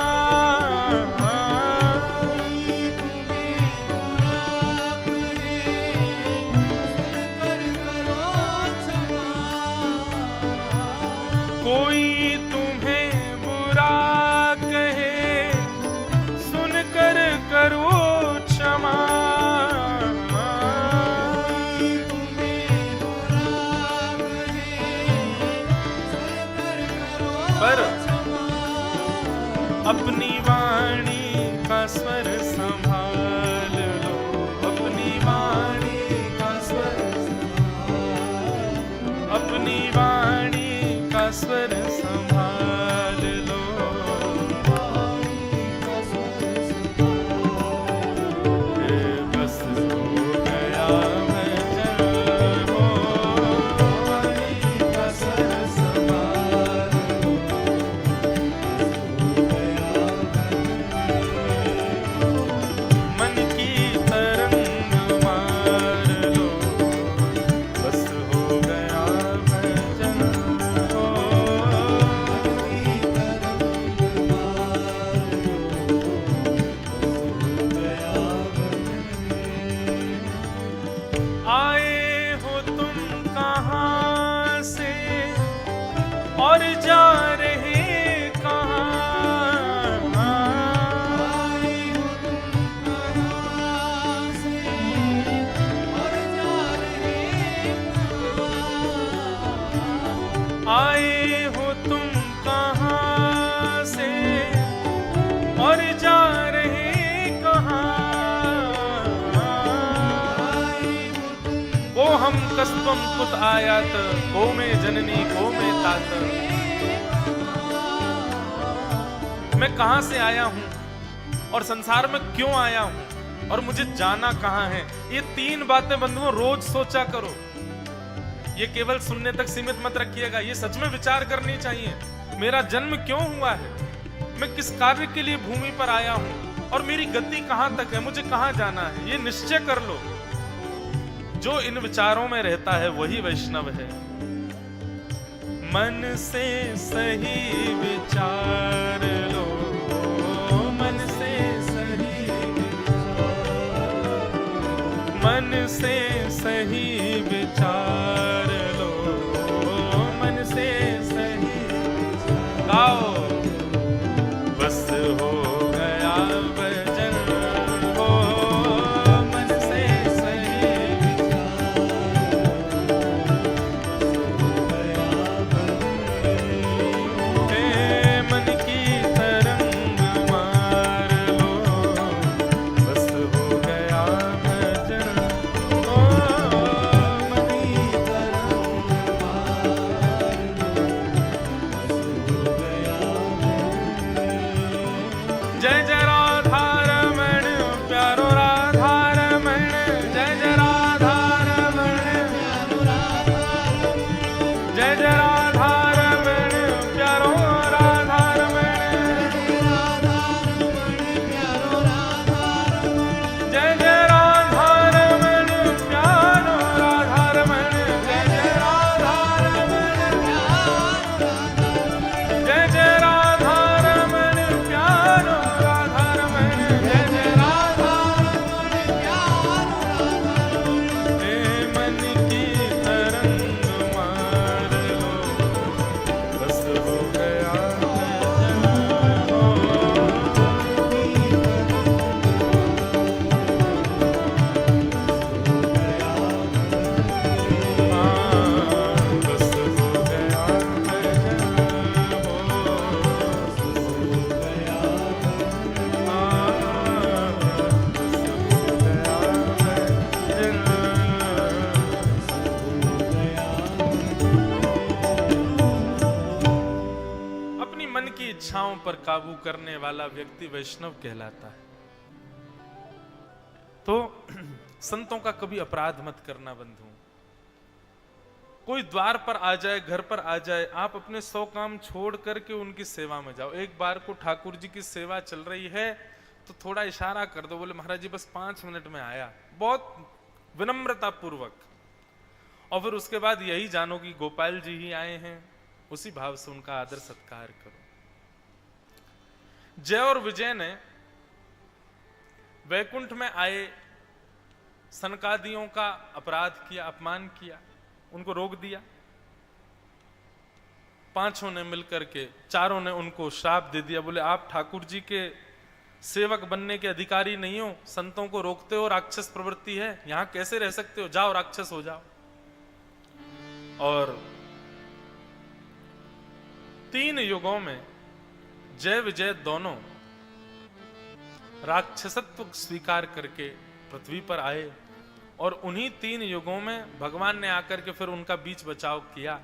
[SPEAKER 1] हम कस्त्वम कुत आयात, को में जननी को में तात। मैं कहां से आया हूं और संसार में क्यों आया हूं और मुझे जाना कहां है। ये तीन बातें बंधुओं रोज सोचा करो। ये केवल सुनने तक सीमित मत रखिएगा, ये सच में विचार करनी चाहिए। मेरा जन्म क्यों हुआ है, मैं किस कार्य के लिए भूमि पर आया हूं और मेरी गति कहां तक है, मुझे कहां जाना है, ये निश्चय कर लो। जो इन विचारों में रहता है वही वैष्णव है। मन से सही विचार लो, मन से सही विचार, मन से सही विचार लो, मन से सही विचार। गाओ बस हो गया भजन, हो मन से सही विचार, हो गया भजन। हे मन की तरंग मार लो, बस हो गया भजन। ओ मन की तरंग मार लो, बस हो गया भजन। जय जय राधा रमण प्यारो राधा रमण, जय जय राधा रमण प्यारो राधा रमण, जय जय राधा रमण प्यारो राधा रमण, जय जय राधा रमण प्यारो राधा रमण, जय जय राधा रमण प्यारो, जय जय राधा रमण प्यारो राधा रमण, जय जय राधा रमण प्यारो। हे मन की तरंग मार लो, बस हो गया भजन। बस हो गया भजन, अपनी मन की इच्छाओं पर काबू करने वाला व्यक्ति वैष्णव कहलाता है। तो संतों का कभी अपराध मत करना बंधु। कोई द्वार पर आ जाए, घर पर आ जाए, आप अपने 100 काम छोड़ करके उनकी सेवा में जाओ। एक बार को ठाकुर जी की सेवा चल रही है तो थोड़ा इशारा कर दो, बोले महाराज जी बस 5 मिनट में आया, बहुत विनम्रता पूर्वक। और फिर उसके बाद यही जानो कि गोपाल जी ही आए हैं, उसी भाव से उनका आदर सत्कार करो। जय और विजय ने वैकुंठ में आए सनकादियों का अपराध किया, अपमान किया, उनको रोक दिया। 5 ने मिलकर के, 4 ने उनको श्राप दे दिया, बोले आप ठाकुर जी के सेवक बनने के अधिकारी नहीं हो, संतों को रोकते हो, राक्षस प्रवृत्ति है, यहां कैसे रह सकते हो, जाओ राक्षस हो जाओ। और 3 युगों में जय विजय दोनों राक्षसत्व स्वीकार करके पृथ्वी पर आए। और उन्हीं 3 युगों में भगवान ने आकर के फिर उनका बीच बचाव किया।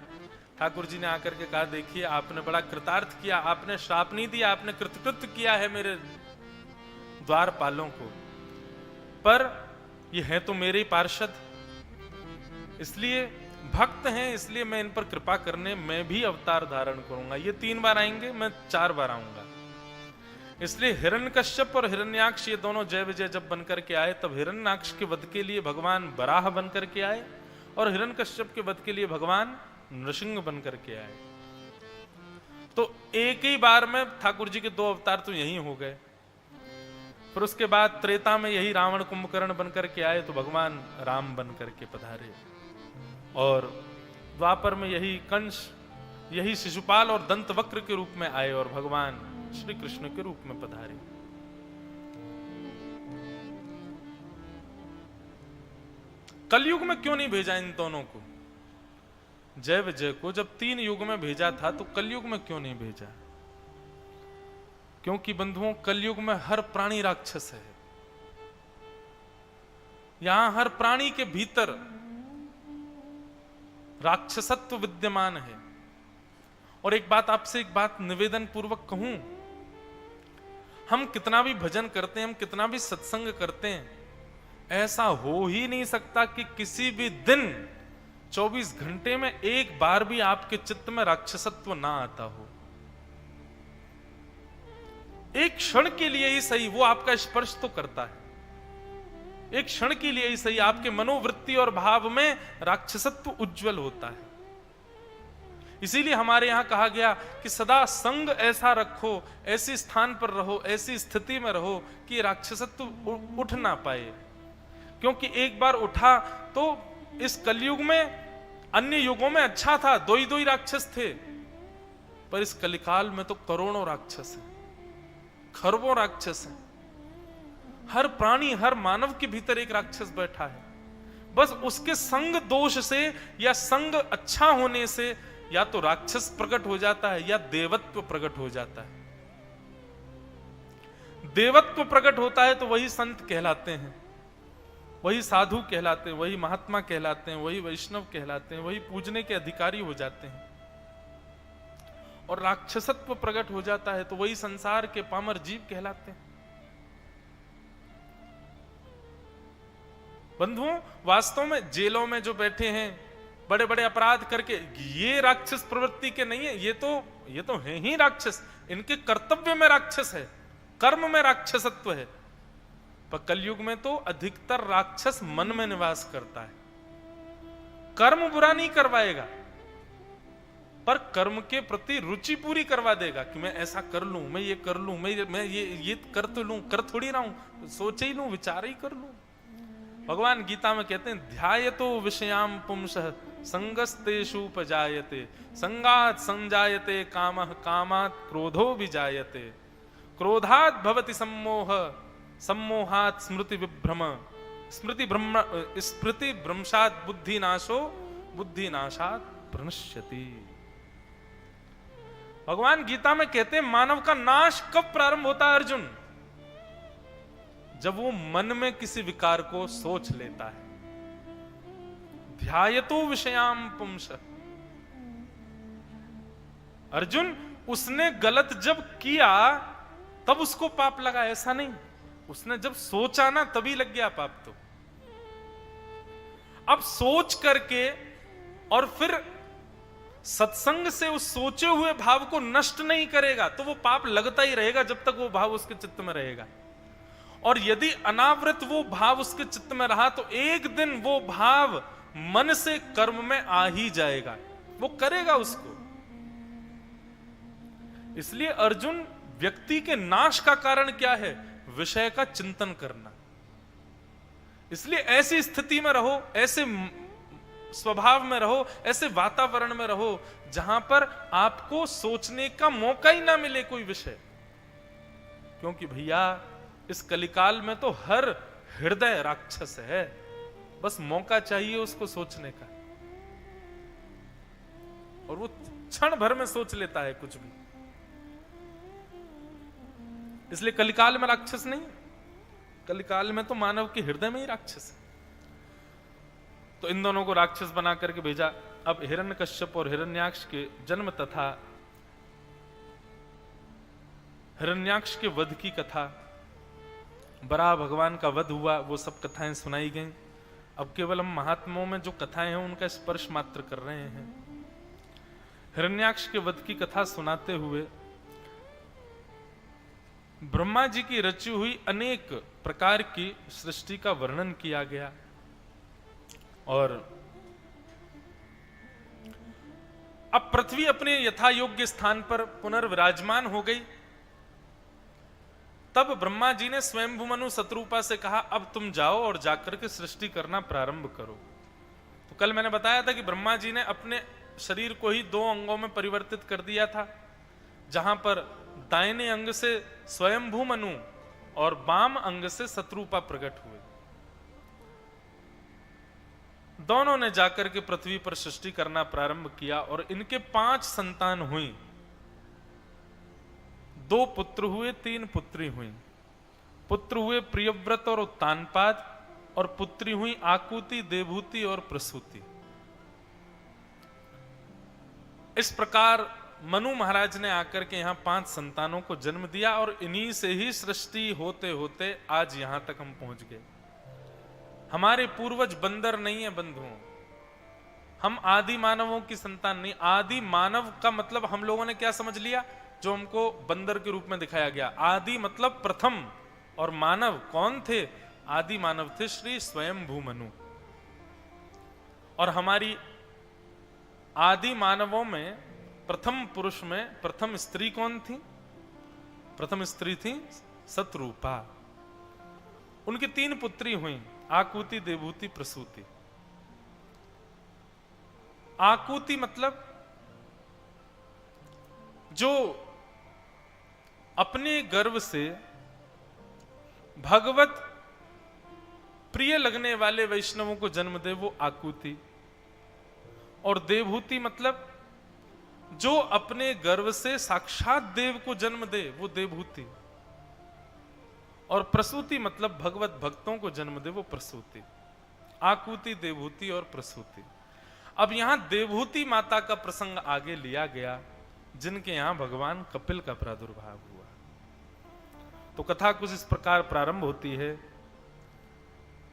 [SPEAKER 1] ठाकुर जी ने आकर के कहा देखिए आपने बड़ा कृतार्थ किया, आपने श्राप नहीं दिया, आपने कृतकृत्य किया है मेरे द्वारपालों को, पर ये है तो मेरे ही पार्षद, इसलिए भक्त हैं, इसलिए मैं इन पर कृपा करने मैं भी अवतार धारण करूंगा। ये 3 बार आएंगे, मैं 4 बार आऊंगा। इसलिए हिरण्यकश्यप और हिरण्याक्ष ये दोनों जय विजय जब बनकर के आए, तब हिरण्याक्ष के वध के लिए भगवान बराह बनकर के आए और हिरण्यकश्यप के वध के लिए भगवान नृसिंह बनकर के आए। तो एक ही बार में ठाकुर जी के 2 अवतार तो यही हो गए। फिर उसके बाद त्रेता में यही रावण कुंभकर्ण बनकर के आए तो भगवान राम बनकर के पधारे। और द्वापर में यही कंस, यही शिशुपाल और दंतवक्र के रूप में आए और भगवान श्री कृष्ण के रूप में पधारे। कलयुग में क्यों नहीं भेजा इन दोनों को, जय विजय को? जब 3 युग में भेजा था तो कलयुग में क्यों नहीं भेजा? क्योंकि बंधुओं कलयुग में हर प्राणी राक्षस है। यहां हर प्राणी के भीतर राक्षसत्व विद्यमान है। और एक बात आपसे, एक बात निवेदन पूर्वक कहूं, हम कितना भी भजन करते हैं, हम कितना भी सत्संग करते हैं, ऐसा हो ही नहीं सकता कि किसी भी दिन 24 घंटे में एक बार भी आपके चित्त में राक्षसत्व ना आता हो। एक क्षण के लिए ही सही वो आपका स्पर्श तो करता है, एक क्षण के लिए ही सही आपके मनोवृत्ति और भाव में राक्षसत्व उज्जवल होता है। इसीलिए हमारे यहां कहा गया कि सदा संग ऐसा रखो, ऐसी स्थान पर रहो, ऐसी स्थिति में रहो कि राक्षसत्व उठ ना पाए, क्योंकि एक बार उठा तो इस कलयुग में, अन्य युगों में अच्छा था, दो ही राक्षस थे, पर इस कलिकाल में तो करोड़ों राक्षस हैं, खरबों राक्षस हैं। हर प्राणी, हर मानव के भीतर एक राक्षस बैठा है। बस उसके संग दोष से या संग अच्छा होने से या तो राक्षस प्रकट हो जाता है या देवत्व प्रकट हो जाता है। देवत्व प्रकट होता है तो वही संत कहलाते हैं, वही साधु कहलाते हैं, वही महात्मा कहलाते हैं, वही वैष्णव कहलाते हैं, वही पूजने के अधिकारी हो जाते हैं। और राक्षसत्व प्रकट हो जाता है तो वही संसार के पामर जीव कहलाते हैं। बंधुओं, वास्तव में जेलों में जो बैठे हैं बड़े बड़े अपराध करके, ये राक्षस प्रवृत्ति के नहीं है, ये तो है ही राक्षस। इनके कर्तव्य में राक्षस है, कर्म में राक्षसत्व है। पर कलयुग में तो अधिकतर राक्षस मन में निवास करता है। कर्म बुरा नहीं करवाएगा, पर कर्म के प्रति रुचि पूरी करवा देगा कि मैं ऐसा कर लूं, मैं ये कर लूं, मैं ये कर तो लूं, कर थोड़ी रहा हूं, सोच ही लूं, विचार ही कर लूं। भगवान गीता में कहते हैं, ध्यायतो विषयाम पुंसः संगस्तेषुपजायते, संगात् संजायते कामः, कामात् क्रोधो विजायते, क्रोधात् भवति सम्मोह, सम्मोहात् स्मृति विभ्रम, स्मृति भ्रंशात् बुद्धिनाशो, बुद्धिनाशात् प्रणश्यति। भगवान गीता में कहते हैं, मानव का नाश कब प्रारंभ होता है अर्जुन? जब वो मन में किसी विकार को सोच लेता है। ध्यायतो विषयाम पुंसः। अर्जुन, उसने गलत जब किया तब उसको पाप लगा, ऐसा नहीं। उसने जब सोचा ना तभी लग गया पाप। तो अब सोच करके और फिर सत्संग से उस सोचे हुए भाव को नष्ट नहीं करेगा तो वो पाप लगता ही रहेगा जब तक वो भाव उसके चित्त में रहेगा। और यदि अनावृत वो भाव उसके चित्त में रहा तो एक दिन वो भाव मन से कर्म में आ ही जाएगा, वो करेगा उसको। इसलिए अर्जुन, व्यक्ति के नाश का कारण क्या है? विषय का चिंतन करना। इसलिए ऐसी स्थिति में रहो, ऐसे स्वभाव में रहो, ऐसे वातावरण में रहो जहां पर आपको सोचने का मौका ही ना मिले कोई विषय। क्योंकि भैया इस कलिकाल में तो हर हृदय राक्षस है, बस मौका चाहिए उसको सोचने का, और वो क्षण भर में सोच लेता है कुछ भी। इसलिए कलिकाल में राक्षस नहीं, कलिकाल में तो मानव के हृदय में ही राक्षस है। तो इन दोनों को राक्षस बना करके भेजा। अब हिरण्यकश्यप और हिरण्याक्ष के जन्म तथा हिरण्याक्ष के वध की कथा, बराह भगवान का वध हुआ, वो सब कथाएं सुनाई गईं। अब केवल हम महात्माओं में जो कथाएं हैं उनका स्पर्श मात्र कर रहे हैं। हिरण्याक्ष के वध की कथा सुनाते हुए ब्रह्मा जी की रची हुई अनेक प्रकार की सृष्टि का वर्णन किया गया। और अब पृथ्वी अपने यथा योग्य स्थान पर पुनर्विराजमान हो गई। तब ब्रह्मा जी ने स्वयंभू मनु शत्रुपा से कहा, अब तुम जाओ और जाकर के सृष्टि करना प्रारंभ करो। तो कल मैंने बताया था कि ब्रह्मा जी ने अपने शरीर को ही 2 अंगों में परिवर्तित कर दिया था, जहां पर दाहिने अंग से स्वयंभू मनु और बाम अंग से शत्रुपा प्रकट हुए। दोनों ने जाकर के पृथ्वी पर सृष्टि करना प्रारंभ किया और इनके 5 संतान हुई। 2 पुत्र हुए, 3 पुत्री हुई। पुत्र हुए प्रियव्रत और उत्तानपाद, और पुत्री हुई आकुति, देवहूति और प्रसूति। इस प्रकार मनु महाराज ने आकर के यहाँ 5 संतानों को जन्म दिया और इन्हीं से ही सृष्टि होते होते आज यहां तक हम पहुंच गए। हमारे पूर्वज बंदर नहीं है बंधुओं, हम आदि मानवों की संतान नहीं। आदि मानव का मतलब हम लोगों ने क्या समझ लिया, जो हमको बंदर के रूप में दिखाया गया। आदि मतलब प्रथम, और मानव कौन थे? आदि मानव थे श्री स्वयंभू मनु। और हमारी आदि मानवों में प्रथम पुरुष में प्रथम स्त्री कौन थी? प्रथम स्त्री थी सतरूपा। उनकी 3 पुत्री हुई, आकुति, देवहूति, प्रसूति। आकुति मतलब जो अपने गर्भ से भगवत प्रिय लगने वाले वैष्णवों को जन्म दे, वो आकुति। और देवहूति मतलब जो अपने गर्भ से साक्षात देव को जन्म दे, वो देवहूति। और प्रसूति मतलब भगवत भक्तों को जन्म दे, वो प्रसूति। आकुति, देवहूति और प्रसूति। अब यहां देवहूति माता का प्रसंग आगे लिया गया, जिनके यहां भगवान कपिल का प्रादुर्भाव हुआ। तो कथा कुछ इस प्रकार प्रारंभ होती है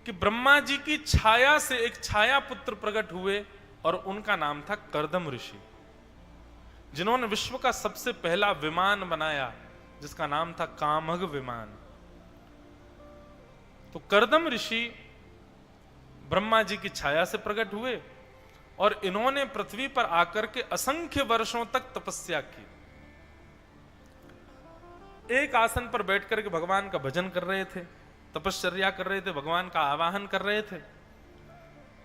[SPEAKER 1] कि ब्रह्मा जी की छाया से एक छाया पुत्र प्रकट हुए, और उनका नाम था कर्दम ऋषि, जिन्होंने विश्व का सबसे पहला विमान बनाया, जिसका नाम था कामघ विमान। तो कर्दम ऋषि ब्रह्मा जी की छाया से प्रकट हुए, और इन्होंने पृथ्वी पर आकर के असंख्य वर्षों तक तपस्या की। एक आसन पर बैठ करके भगवान का भजन कर रहे थे, तपश्चर्या कर रहे थे, भगवान का आवाहन कर रहे थे।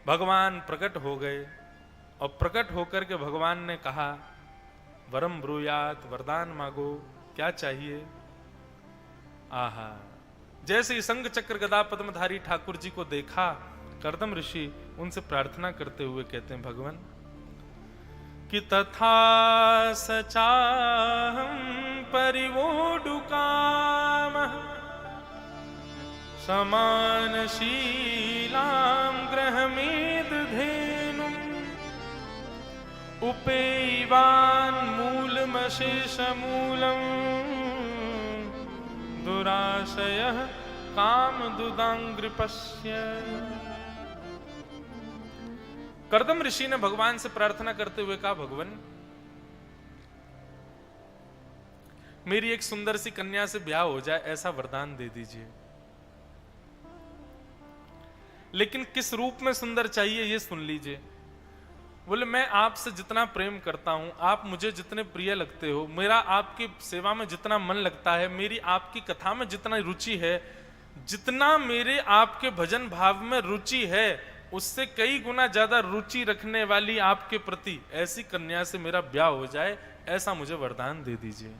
[SPEAKER 1] भगवान प्रकट हो गए, और प्रकट होकर के भगवान ने कहा, वरम ब्रूयात, वरदान मांगो, क्या चाहिए? आहा, जैसे ही संग चक्र गदा पद्मधारी ठाकुर जी को देखा, कर्दम ऋषि उनसे प्रार्थना करते हुए कहते हैं, भगवान कि तथा सचाहं परिवोडुकाम समान शीलां ग्रहमेद धेनुम् उपेयवान मूलमशेषमूलम् दुराशयः कामदुदांग्रिपस्य। कर्दम ऋषि ने भगवान से प्रार्थना करते हुए कहा, भगवान मेरी एक सुंदर सी कन्या से ब्याह हो जाए, ऐसा वरदान दे दीजिए। लेकिन किस रूप में सुंदर चाहिए ये सुन लीजिए। बोले, मैं आपसे जितना प्रेम करता हूं, आप मुझे जितने प्रिय लगते हो, मेरा आपकी सेवा में जितना मन लगता है, मेरी आपकी कथा में जितना रुचि है, जितना मेरे आपके भजन भाव में रुचि है, उससे कई गुना ज्यादा रुचि रखने वाली आपके प्रति ऐसी कन्या से मेरा ब्याह हो जाए, ऐसा मुझे वरदान दे दीजिए।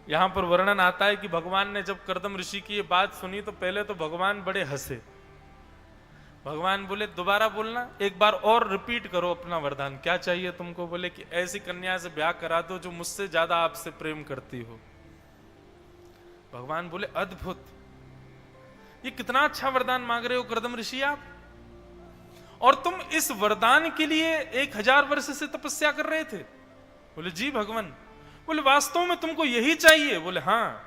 [SPEAKER 1] यहां पर वर्णन आता है कि भगवान ने जब कर्दम ऋषि की ये बात सुनी तो पहले तो भगवान बड़े हंसे। भगवान बोले, दोबारा बोलना, एक बार और रिपीट करो अपना वरदान, क्या चाहिए तुमको? बोले कि ऐसी कन्या से ब्याह करा दो जो मुझसे ज्यादा आपसे प्रेम करती हो। भगवान बोले, अद्भुत, ये कितना अच्छा वरदान मांग रहे हो कर्दम ऋषि आप, और तुम इस वरदान के लिए 1000 वर्ष से तपस्या कर रहे थे? बोले, जी भगवान। बोले, वास्तव में तुमको यही चाहिए? बोले, हाँ।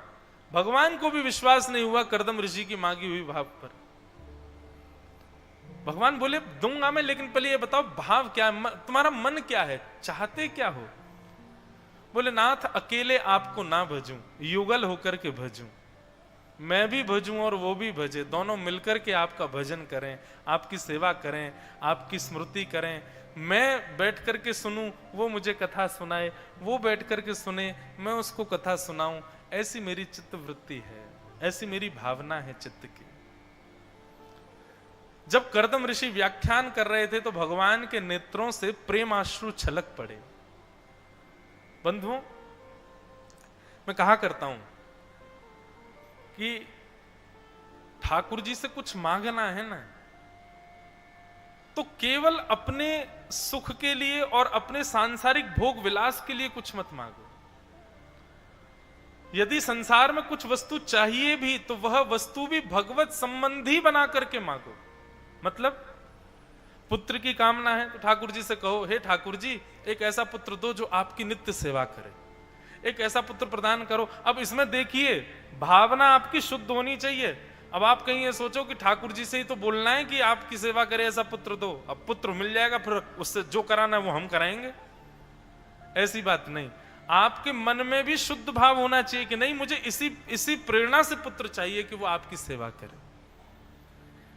[SPEAKER 1] भगवान को भी विश्वास नहीं हुआ कर्दम ऋषि की मांगी हुई भाव पर। भगवान बोले, दूंगा मैं, लेकिन पहले ये बताओ भाव क्या है, तुम्हारा मन क्या है, चाहते क्या हो? बोले, नाथ अकेले आपको ना भजूं, युगल होकर के भजूं, मैं भी भजूं और वो भी भजे, दोनों मिलकर के आपका भजन करें, आपकी सेवा करें, आपकी स्मृति करें। मैं बैठ करके सुनूं, वो मुझे कथा सुनाए, वो बैठ करके सुने, मैं उसको कथा सुनाऊं। ऐसी मेरी चित्त वृत्ति है, ऐसी मेरी भावना है चित्त की। जब कर्दम ऋषि व्याख्यान कर रहे थे तो भगवान के नेत्रों से प्रेमाश्रु छलक पड़े। बंधुओं, मैं कहा करता हूं कि ठाकुर जी से कुछ मांगना है ना, तो केवल अपने सुख के लिए और अपने सांसारिक भोग विलास के लिए कुछ मत मांगो। यदि संसार में कुछ वस्तु चाहिए भी तो वह वस्तु भी भगवत संबंधी बना करके मांगो। मतलब पुत्र की कामना है तो ठाकुर जी से कहो, हे ठाकुर जी एक ऐसा पुत्र दो जो आपकी नित्य सेवा करे, एक ऐसा पुत्र प्रदान करो। अब इसमें देखिए भावना आपकी शुद्ध होनी चाहिए। अब आप कहीं ये सोचो कि ठाकुर जी से ही तो बोलना है कि आपकी सेवा करे, ऐसा पुत्र दो, अब पुत्र मिल जाएगा फिर उससे जो कराना है वो हम कराएंगे, ऐसी बात नहीं। आपके मन में भी शुद्ध भाव होना चाहिए कि नहीं, मुझे इसी प्रेरणा से पुत्र चाहिए कि वो आपकी सेवा करे।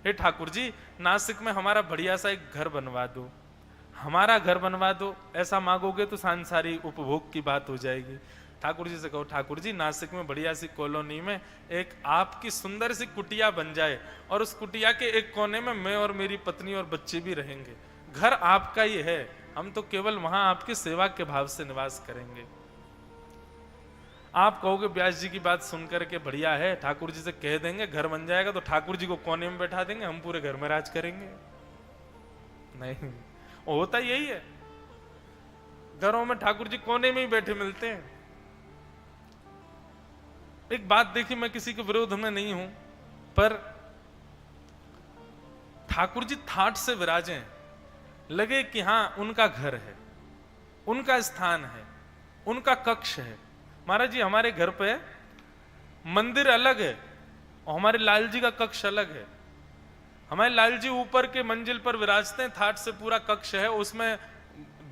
[SPEAKER 1] हे ठाकुर जी नासिक में हमारा बढ़िया सा एक घर बनवा दो, हमारा घर बनवा दो, ऐसा मांगोगे तो सांसारिक उपभोग की बात हो जाएगी। ठाकुर जी से कहो, ठाकुर जी नासिक में बढ़िया सी कॉलोनी में एक आपकी सुंदर सी कुटिया बन जाए और उस कुटिया के एक कोने में मैं और मेरी पत्नी और बच्चे भी रहेंगे। घर आपका ही है, हम तो केवल वहां आपकी सेवा के भाव से निवास करेंगे। आप कहोगे व्यास जी की बात सुनकर के बढ़िया है, ठाकुर जी से कह देंगे घर बन जाएगा तो ठाकुर जी को कोने में बैठा देंगे, हम पूरे घर में राज करेंगे। नहीं, होता यही है, घरों में ठाकुर जी कोने में ही बैठे मिलते हैं। एक बात देखिए, मैं किसी के विरोध में नहीं हूं, पर ठाकुर जी थाट से विराजें, लगे कि हां उनका घर है, उनका स्थान है, उनका कक्ष है। महाराज जी हमारे घर पे मंदिर अलग है और हमारे लाल जी का कक्ष अलग है। हमारे लाल जी ऊपर के मंजिल पर विराजते हैं, थाट से पूरा कक्ष है, उसमें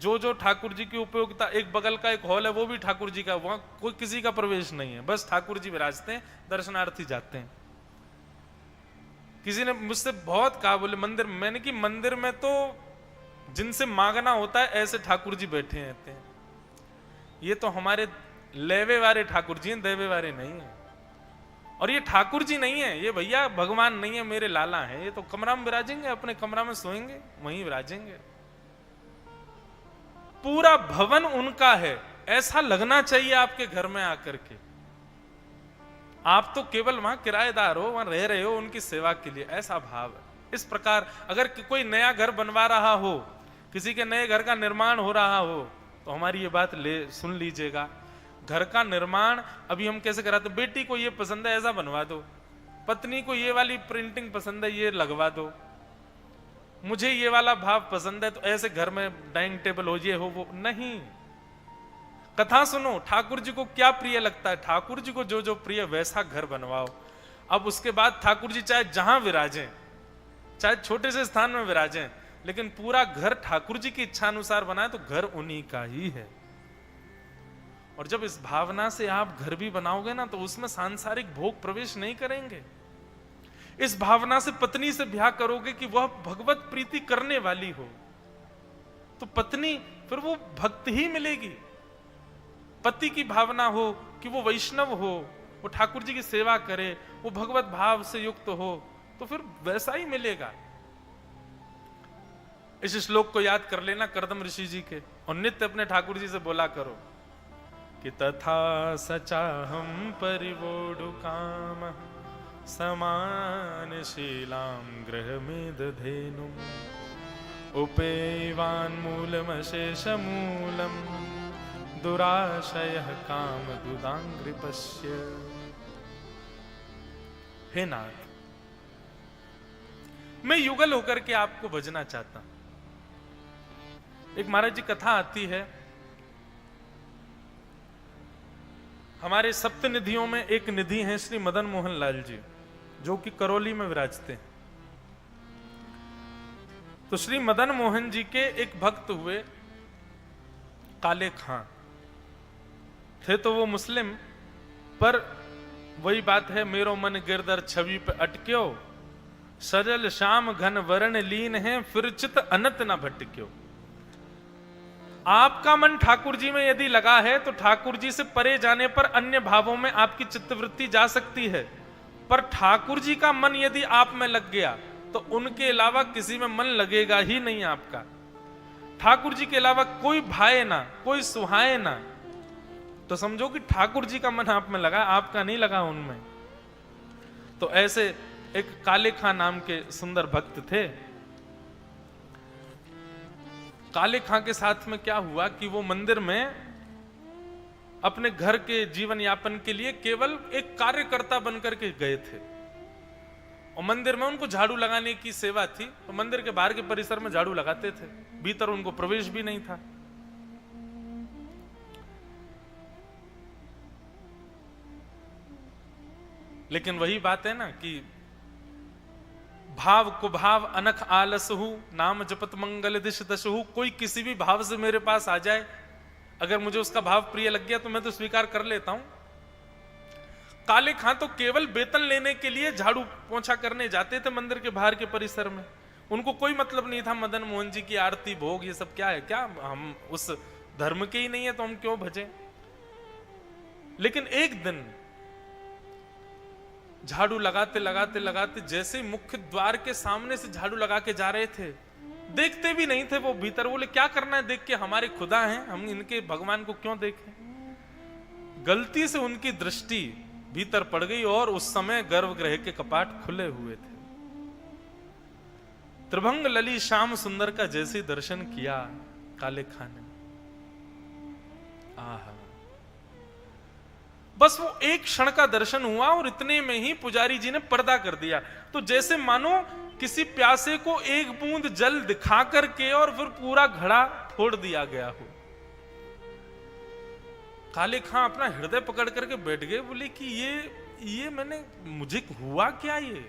[SPEAKER 1] जो ठाकुर जी की उपयोगिता, एक बगल का एक हॉल है वो भी ठाकुर जी का, वहां कोई किसी का प्रवेश नहीं है, बस ठाकुर जी विराजते हैं, दर्शनार्थी जाते हैं। किसी ने मुझसे बहुत कहा, बोले मंदिर, मैंने कि मंदिर में तो जिनसे मांगना होता है ऐसे ठाकुर जी बैठे रहते हैं, ये तो हमारे लेवे वाले ठाकुर जी हैं, देवे वाले नहीं है। और ये ठाकुर जी नहीं है, ये भैया भगवान नहीं है, मेरे लाला हैं, ये तो कमरा में विराजेंगे, अपने कमरा में सोएंगे, वहीं विराजेंगे। पूरा भवन उनका है, ऐसा लगना चाहिए आपके घर में आकर के। आप तो केवल वहां किराएदार हो, वहां रह रहे हो उनकी सेवा के लिए, ऐसा भाव है। इस प्रकार अगर कोई नया घर बनवा रहा हो, किसी के नए घर का निर्माण हो रहा हो, तो हमारी ये बात सुन लीजिएगा। घर का निर्माण अभी हम कैसे कराते, बेटी को ये पसंद है ऐसा बनवा दो, पत्नी को ये वाली प्रिंटिंग पसंद है ये लगवा दो, मुझे ये वाला भाव पसंद है तो ऐसे घर में डाइनिंग टेबल हो, ये हो वो नहीं। कथा सुनो, ठाकुर जी को क्या प्रिय लगता है, ठाकुर जी को जो जो प्रिय वैसा घर बनवाओ। अब उसके बाद ठाकुर जी चाहे जहां विराजें, चाहे छोटे से स्थान में विराजें, लेकिन पूरा घर ठाकुर जी की इच्छा अनुसार बनाए तो घर उन्हीं का ही है। और जब इस भावना से आप घर भी बनाओगे ना, तो उसमें सांसारिक भोग प्रवेश नहीं करेंगे। इस भावना से पत्नी से ब्याह करोगे कि वह भगवत प्रीति करने वाली हो, तो पत्नी फिर वो भक्त ही मिलेगी। पति की भावना हो कि वो वैष्णव हो, वो ठाकुर जी की सेवा करे, वो भगवत भाव से युक्त हो, तो फिर वैसा ही मिलेगा। इस श्लोक को याद कर लेना कर्दम ऋषि जी के, और नित्य अपने ठाकुर जी से बोला करो कि तथा सचाहम परिवोढु काम समान शीलाम गृह में दधेनु उपेवान मूलमशेष मूलम दुराशय काम दुदांग्रिपश्य। हे नाथ, मैं युगल होकर के आपको भजना चाहता हूं। एक महाराज जी कथा आती है, हमारे सप्त निधियों में एक निधि है श्री मदन मोहन लाल जी, जो कि करौली में विराजते हैं। तो श्री मदन मोहन जी के एक भक्त हुए काले खां थे, तो वो मुस्लिम, पर वही बात है, मेरो मन गिरधर छवि पे अटक्यो, सजल श्याम घन वर्ण लीन है, फिर चित अनत न भटक्यो। आपका मन ठाकुर जी में यदि लगा है तो ठाकुर जी से परे जाने पर अन्य भावों में आपकी चित्तवृत्ति जा सकती है, पर ठाकुर जी का मन यदि आप में लग गया तो उनके अलावा किसी में मन लगेगा ही नहीं आपका। ठाकुर जी के अलावा कोई भाए ना, कोई सुहाए ना, तो समझो कि ठाकुर जी का मन आप में लगा, आपका नहीं लगा उनमें। तो ऐसे एक काले खां नाम के सुंदर भक्त थे। काले खां के साथ में क्या हुआ कि वो मंदिर में अपने घर के जीवन यापन के लिए केवल एक कार्यकर्ता बनकर के गए थे। और मंदिर में उनको झाड़ू लगाने की सेवा थी, तो मंदिर के बाहर के परिसर में झाड़ू लगाते थे, भीतर उनको प्रवेश भी नहीं था। लेकिन वही बात है ना कि भाव को भाव अनख आलस हूं, नाम जपत मंगल दिश दश हूं। कोई किसी भी भाव से मेरे पास आ जाए, अगर मुझे उसका भाव प्रिय लग गया तो मैं तो स्वीकार कर लेता हूं। काले खां तो केवल वेतन लेने के लिए झाड़ू पोंछा करने जाते थे मंदिर के बाहर के परिसर में। उनको कोई मतलब नहीं था मदन मोहन जी की आरती भोग ये सब क्या है, क्या हम उस धर्म के ही नहीं है तो हम क्यों भजें। लेकिन एक दिन झाड़ू लगाते लगाते लगाते जैसे मुख्य द्वार के सामने से झाड़ू लगा के जा रहे थे, देखते भी नहीं थे वो भीतर। बोले क्या करना है देख के, हमारे खुदा हैं, हम इनके भगवान को क्यों देखें। गलती से उनकी दृष्टि भीतर पड़ गई और उस समय गर्भगृह के कपाट खुले हुए थे। त्रिभंग लली श्याम सुंदर का जैसे दर्शन किया काले खां ने, आहा, बस वो एक क्षण का दर्शन हुआ और इतने में ही पुजारी जी ने पर्दा कर दिया। तो जैसे मानो किसी प्यासे को एक बूंद जल दिखा करके और फिर पूरा घड़ा फोड़ दिया गया हो। काले खां अपना हृदय पकड़ करके बैठ गए, बोले कि ये मैंने, मुझे हुआ क्या, ये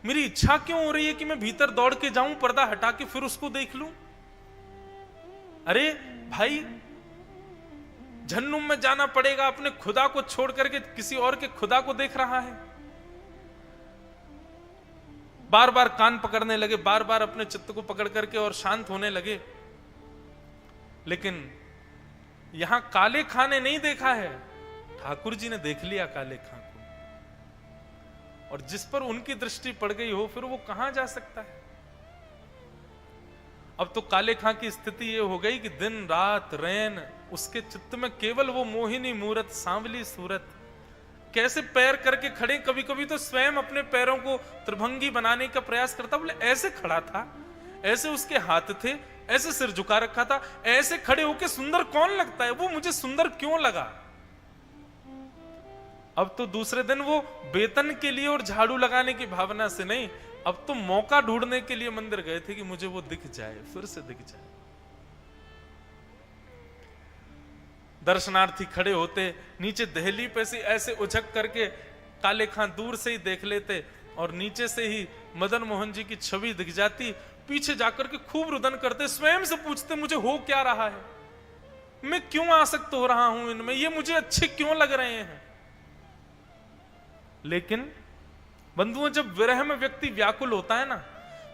[SPEAKER 1] मेरी इच्छा क्यों हो रही है कि मैं भीतर दौड़ के जाऊं, पर्दा हटा के फिर उसको देख लूं। अरे भाई, जहन्नुम में जाना पड़ेगा, अपने खुदा को छोड़ करके किसी और के खुदा को देख रहा है। बार बार कान पकड़ने लगे, बार बार अपने चित्त को पकड़ करके और शांत होने लगे। लेकिन यहां काले खां ने नहीं देखा है, ठाकुर जी ने देख लिया काले खां को, और जिस पर उनकी दृष्टि पड़ गई हो फिर वो कहां जा सकता है। अब तो काले खां की स्थिति ये हो गई कि दिन रात रैन उसके चित्त में केवल वो मोहिनी मूरत, सांवली सूरत, कैसे पैर करके खड़े, कभी कभी तो स्वयं अपने पैरों को त्रिभंगी बनाने का प्रयास करता। बोले ऐसे खड़ा था, ऐसे उसके हाथ थे, ऐसे सिर झुका रखा था, ऐसे खड़े होके सुंदर कौन लगता है, वो मुझे सुंदर क्यों लगा। अब तो दूसरे दिन वो वेतन के लिए और झाड़ू लगाने की भावना से नहीं, अब तो मौका ढूंढने के लिए मंदिर गए थे कि मुझे वो दिख जाए, फिर से दिख जाए। दर्शनार्थी खड़े होते, नीचे दहली पे से ऐसे उछक करके काले खां दूर से ही देख लेते और नीचे से ही मदन मोहन जी की छवि दिख जाती। पीछे जाकर के खूब रुदन करते, स्वयं से पूछते मुझे हो क्या रहा है, मैं क्यों आसक्त हो रहा हूं इनमें, ये मुझे अच्छे क्यों लग रहे हैं। लेकिन बंधुओं, जब विरह में व्यक्ति व्याकुल होता है ना,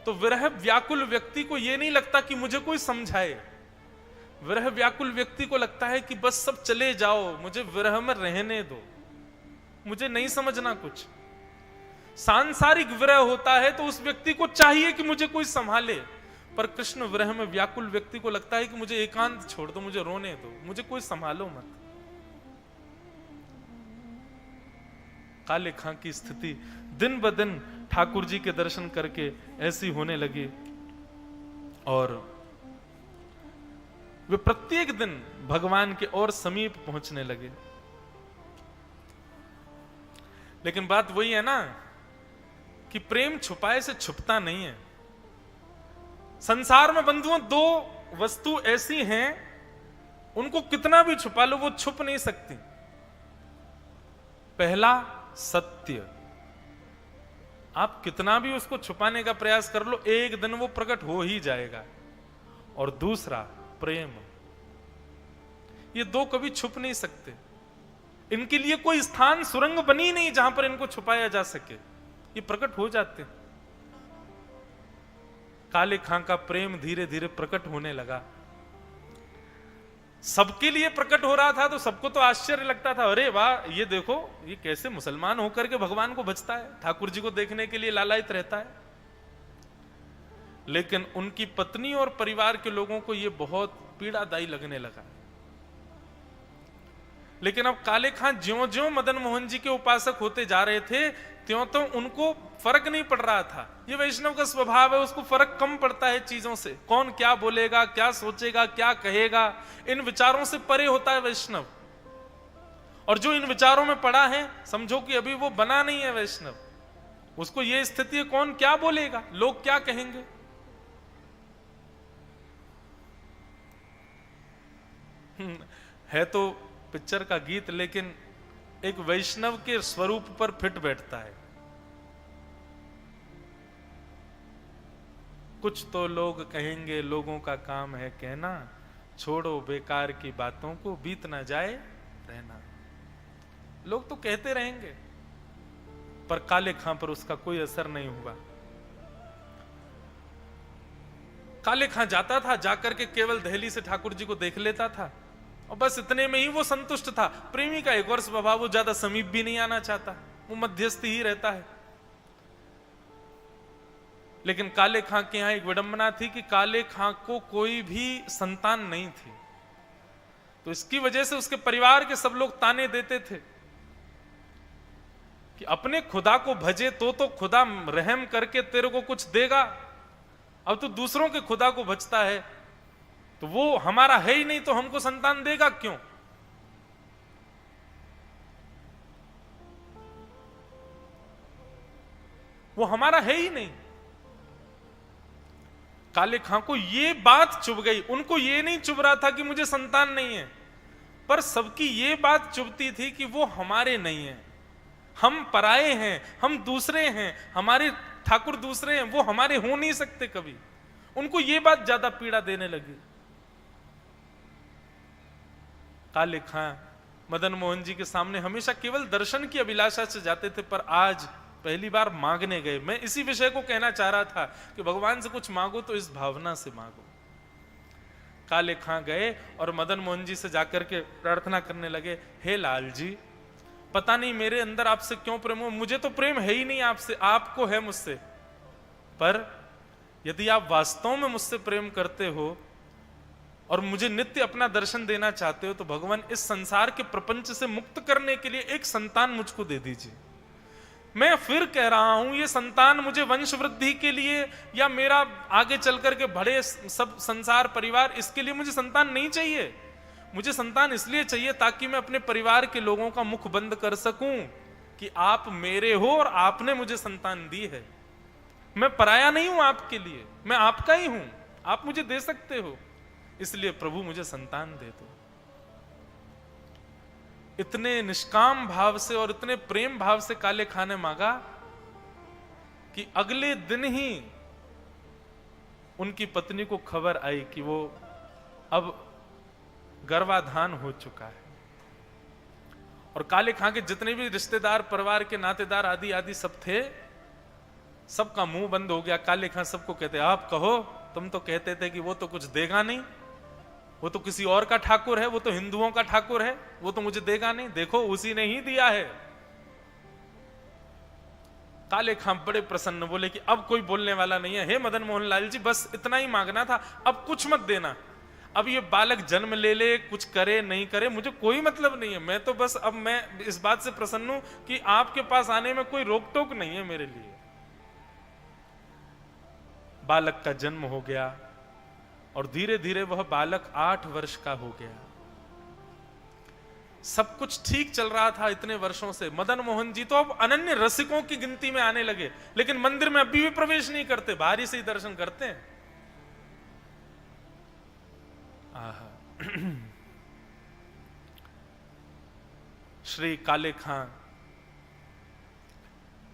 [SPEAKER 1] तो विरह व्याकुल व्यक्ति को यह नहीं लगता कि मुझे कोई समझाए। विरह व्याकुल व्यक्ति को लगता है कि बस सब चले जाओ, मुझे विरह में रहने दो, मुझे नहीं समझना कुछ। सांसारिक विरह होता है तो उस व्यक्ति को चाहिए कि मुझे कोई संभाले, पर कृष्ण विरह में व्याकुल व्यक्ति को लगता है कि मुझे एकांत छोड़ दो, मुझे रोने दो, मुझे कोई संभालो मत। काले खां की स्थिति दिन ब दिन ठाकुर जी के दर्शन करके ऐसी होने लगी और वे प्रत्येक दिन भगवान के और समीप पहुंचने लगे। लेकिन बात वही है ना कि प्रेम छुपाए से छुपता नहीं है। संसार में बंधुओं दो वस्तु ऐसी हैं, उनको कितना भी छुपा लो वो छुप नहीं सकती। पहला सत्य, आप कितना भी उसको छुपाने का प्रयास कर लो, एक दिन वो प्रकट हो ही जाएगा। और दूसरा प्रेम, ये दो कभी छुप नहीं सकते। इनके लिए कोई स्थान, सुरंग बनी नहीं जहां पर इनको छुपाया जा सके, ये प्रकट हो जाते हैं। काले खां का प्रेम धीरे धीरे प्रकट होने लगा। सबके लिए प्रकट हो रहा था तो सबको तो आश्चर्य लगता था, अरे वाह, ये देखो ये कैसे मुसलमान होकर के भगवान को भजता है, ठाकुर जी को देखने के लिए लालायित रहता है। लेकिन उनकी पत्नी और परिवार के लोगों को यह बहुत पीड़ादायी लगने लगा। लेकिन अब काले खां ज्यों ज्यों मदन मोहन जी के उपासक होते जा रहे थे, त्यों तो उनको फर्क नहीं पड़ रहा था। ये वैष्णव का स्वभाव है, उसको फर्क कम पड़ता है चीजों से, कौन क्या बोलेगा, क्या सोचेगा, क्या कहेगा, इन विचारों से परे होता है वैष्णव। और जो इन विचारों में पड़ा है, समझो कि अभी वो बना नहीं है वैष्णव। उसको ये स्थिति है, कौन क्या बोलेगा, लोग क्या कहेंगे। है तो पिक्चर का गीत, लेकिन एक वैष्णव के स्वरूप पर फिट बैठता है। कुछ तो लोग कहेंगे, लोगों का काम है कहना, छोड़ो बेकार की बातों को, बीत ना जाए रहना। लोग तो कहते रहेंगे, पर काले खां पर उसका कोई असर नहीं हुआ। काले खां जाता था, जाकर के केवल दहली से ठाकुर जी को देख लेता था और बस इतने में ही वो संतुष्ट था। प्रेमी का एक और स्वभाव, वो ज्यादा समीप भी नहीं आना चाहता, वो मध्यस्थी ही रहता है। लेकिन काले खां के यहां एक विडंबना थी कि काले खां को कोई भी संतान नहीं थी, तो इसकी वजह से उसके परिवार के सब लोग ताने देते थे कि अपने खुदा को भजे तो खुदा रहम करके तेरे को कुछ देगा, अब तू दूसरों के खुदा को भजता है, तो वो हमारा है ही नहीं तो हमको संतान देगा क्यों। वो हमारा है ही नहीं। काले खां को ये बात चुभ गई, उनको ये नहीं चुभ रहा था कि मुझे संतान नहीं है, पर सबकी ये बात चुभती थी कि वो हमारे नहीं है, हम पराये हैं, हम दूसरे हैं, हमारे ठाकुर दूसरे हैं, वो हमारे हो नहीं सकते कभी। उनको ये बात ज्यादा पीड़ा देने लगी। काले खां मदन मोहन जी के सामने हमेशा केवल दर्शन की अभिलाषा से जाते थे, पर आज पहली बार मांगने गए। मैं इसी विषय को कहना चाह रहा था कि भगवान से कुछ मांगो तो इस भावना से मांगो। काले खां गए और मदन मोहन जी से जाकर के प्रार्थना करने लगे, हे लाल जी, पता नहीं मेरे अंदर आपसे क्यों प्रेम हो, मुझे तो प्रेम है ही नहीं आपसे, आपको है मुझसे, पर यदि आप वास्तव में मुझसे प्रेम करते हो और मुझे नित्य अपना दर्शन देना चाहते हो, तो भगवान इस संसार के प्रपंच से मुक्त करने के लिए एक संतान मुझको दे दीजिए। मैं फिर कह रहा हूं, ये संतान मुझे वंश वृद्धि के लिए या मेरा आगे चल करके बड़े सब संसार परिवार, इसके लिए मुझे संतान नहीं चाहिए। मुझे संतान इसलिए चाहिए ताकि मैं अपने परिवार के लोगों का मुख बंद कर सकूं कि आप मेरे हो और आपने मुझे संतान दी है। मैं पराया नहीं हूं आपके लिए, मैं आपका ही हूं, आप मुझे दे सकते हो, इसलिए प्रभु मुझे संतान दे दो। इतने निष्काम भाव से और इतने प्रेम भाव से काले खां ने मांगा कि अगले दिन ही उनकी पत्नी को खबर आई कि वो अब गर्भाधान हो चुका है। और काले खां के जितने भी रिश्तेदार, परिवार के नातेदार आदि आदि सब थे, सबका मुंह बंद हो गया। काले खां सबको कहते, आप कहो, तुम तो कहते थे कि वो तो कुछ देगा नहीं, वो तो किसी और का ठाकुर है, वो तो हिंदुओं का ठाकुर है, वो तो मुझे देगा नहीं, देखो उसी ने ही दिया है। काले खां बड़े प्रसन्न, बोले कि अब कोई बोलने वाला नहीं है, हे मदन मोहन लाल जी, बस इतना ही मांगना था, अब कुछ मत देना। अब ये बालक जन्म ले ले, कुछ करे नहीं करे, मुझे कोई मतलब नहीं है, मैं तो बस अब मैं इस बात से प्रसन्न हूं कि आपके पास आने में कोई रोक टोक नहीं है मेरे लिए। बालक का जन्म हो गया और धीरे धीरे वह बालक 8 वर्ष का हो गया। सब कुछ ठीक चल रहा था इतने वर्षों से। मदन मोहन जी तो अब अनन्य रसिकों की गिनती में आने लगे, लेकिन मंदिर में अभी भी प्रवेश नहीं करते, बाहर ही से ही दर्शन करते हैं। श्री काले खां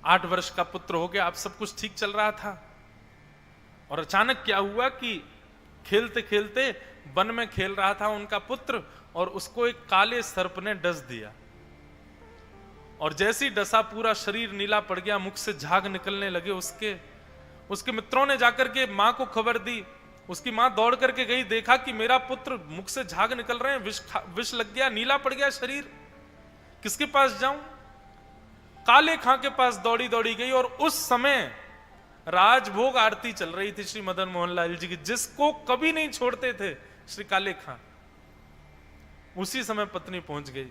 [SPEAKER 1] 8 वर्ष का पुत्र हो गया, अब सब कुछ ठीक चल रहा था। और अचानक क्या हुआ कि खेलते खेलते वन में खेल रहा था उनका पुत्र, और उसको एक काले सर्प ने डस दिया। और जैसे ही डसा, पूरा शरीर नीला पड़ गया, मुख से झाग निकलने लगे उसके मित्रों ने जाकर के मां को खबर दी। उसकी मां दौड़ करके गई, देखा कि मेरा पुत्र मुख से झाग निकल रहे हैं, विष लग गया, नीला पड़ गया शरीर, किसके पास जाऊं? काले खां के पास दौड़ी दौड़ी गई। और उस समय राजभोग आरती चल रही थी श्री मदन मोहन लाल जी की, जिसको कभी नहीं छोड़ते थे श्री काले खां। उसी समय पत्नी पहुंच गई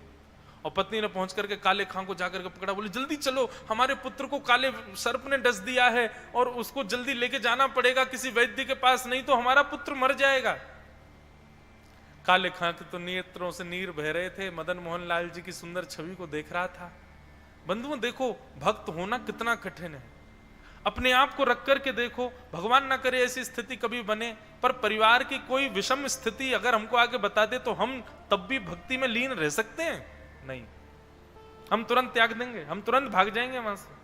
[SPEAKER 1] और पत्नी ने पहुंच करके काले खां को जाकर के पकड़ा, बोली जल्दी चलो, हमारे पुत्र को काले सर्प ने डस दिया है और उसको जल्दी लेके जाना पड़ेगा किसी वैद्य के पास, नहीं तो हमारा पुत्र मर जाएगा। काले खां के तो नेत्रों से नीर बह रहे थे, मदन मोहन लाल जी की सुंदर छवि को देख रहा था। बंधुओं देखो, भक्त होना कितना कठिन है। अपने आप को रख करके देखो, भगवान ना करे ऐसी स्थिति कभी बने, पर परिवार की कोई विषम स्थिति अगर हमको आगे बता दे तो हम तब भी भक्ति में लीन रह सकते हैं? नहीं, हम तुरंत त्याग देंगे, हम तुरंत भाग जाएंगे वहां से।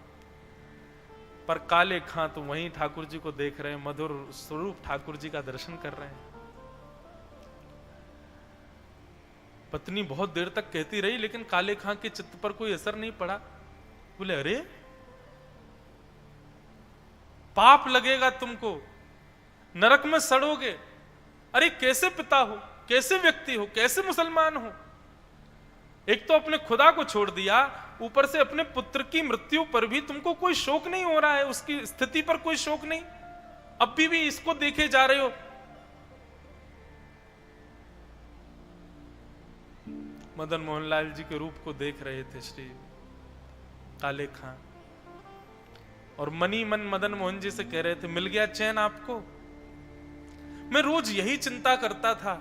[SPEAKER 1] पर काले खां तो वहीं ठाकुर जी को देख रहे हैं, मधुर स्वरूप ठाकुर जी का दर्शन कर रहे हैं। पत्नी बहुत देर तक कहती रही, लेकिन काले खां के चित्त पर कोई असर नहीं पड़ा। बोले, अरे पाप लगेगा तुमको, नरक में सड़ोगे। अरे कैसे पिता हो, कैसे व्यक्ति हो, कैसे मुसलमान हो? एक तो अपने खुदा को छोड़ दिया, ऊपर से अपने पुत्र की मृत्यु पर भी तुमको कोई शोक नहीं हो रहा है, उसकी स्थिति पर कोई शोक नहीं, अब भी इसको देखे जा रहे हो। मदन मोहन लाल जी के रूप को देख रहे थे श्री काले खां, और मनी मन मदन मोहन जी से कह रहे थे, मिल गया चैन आपको? मैं रोज यही चिंता करता था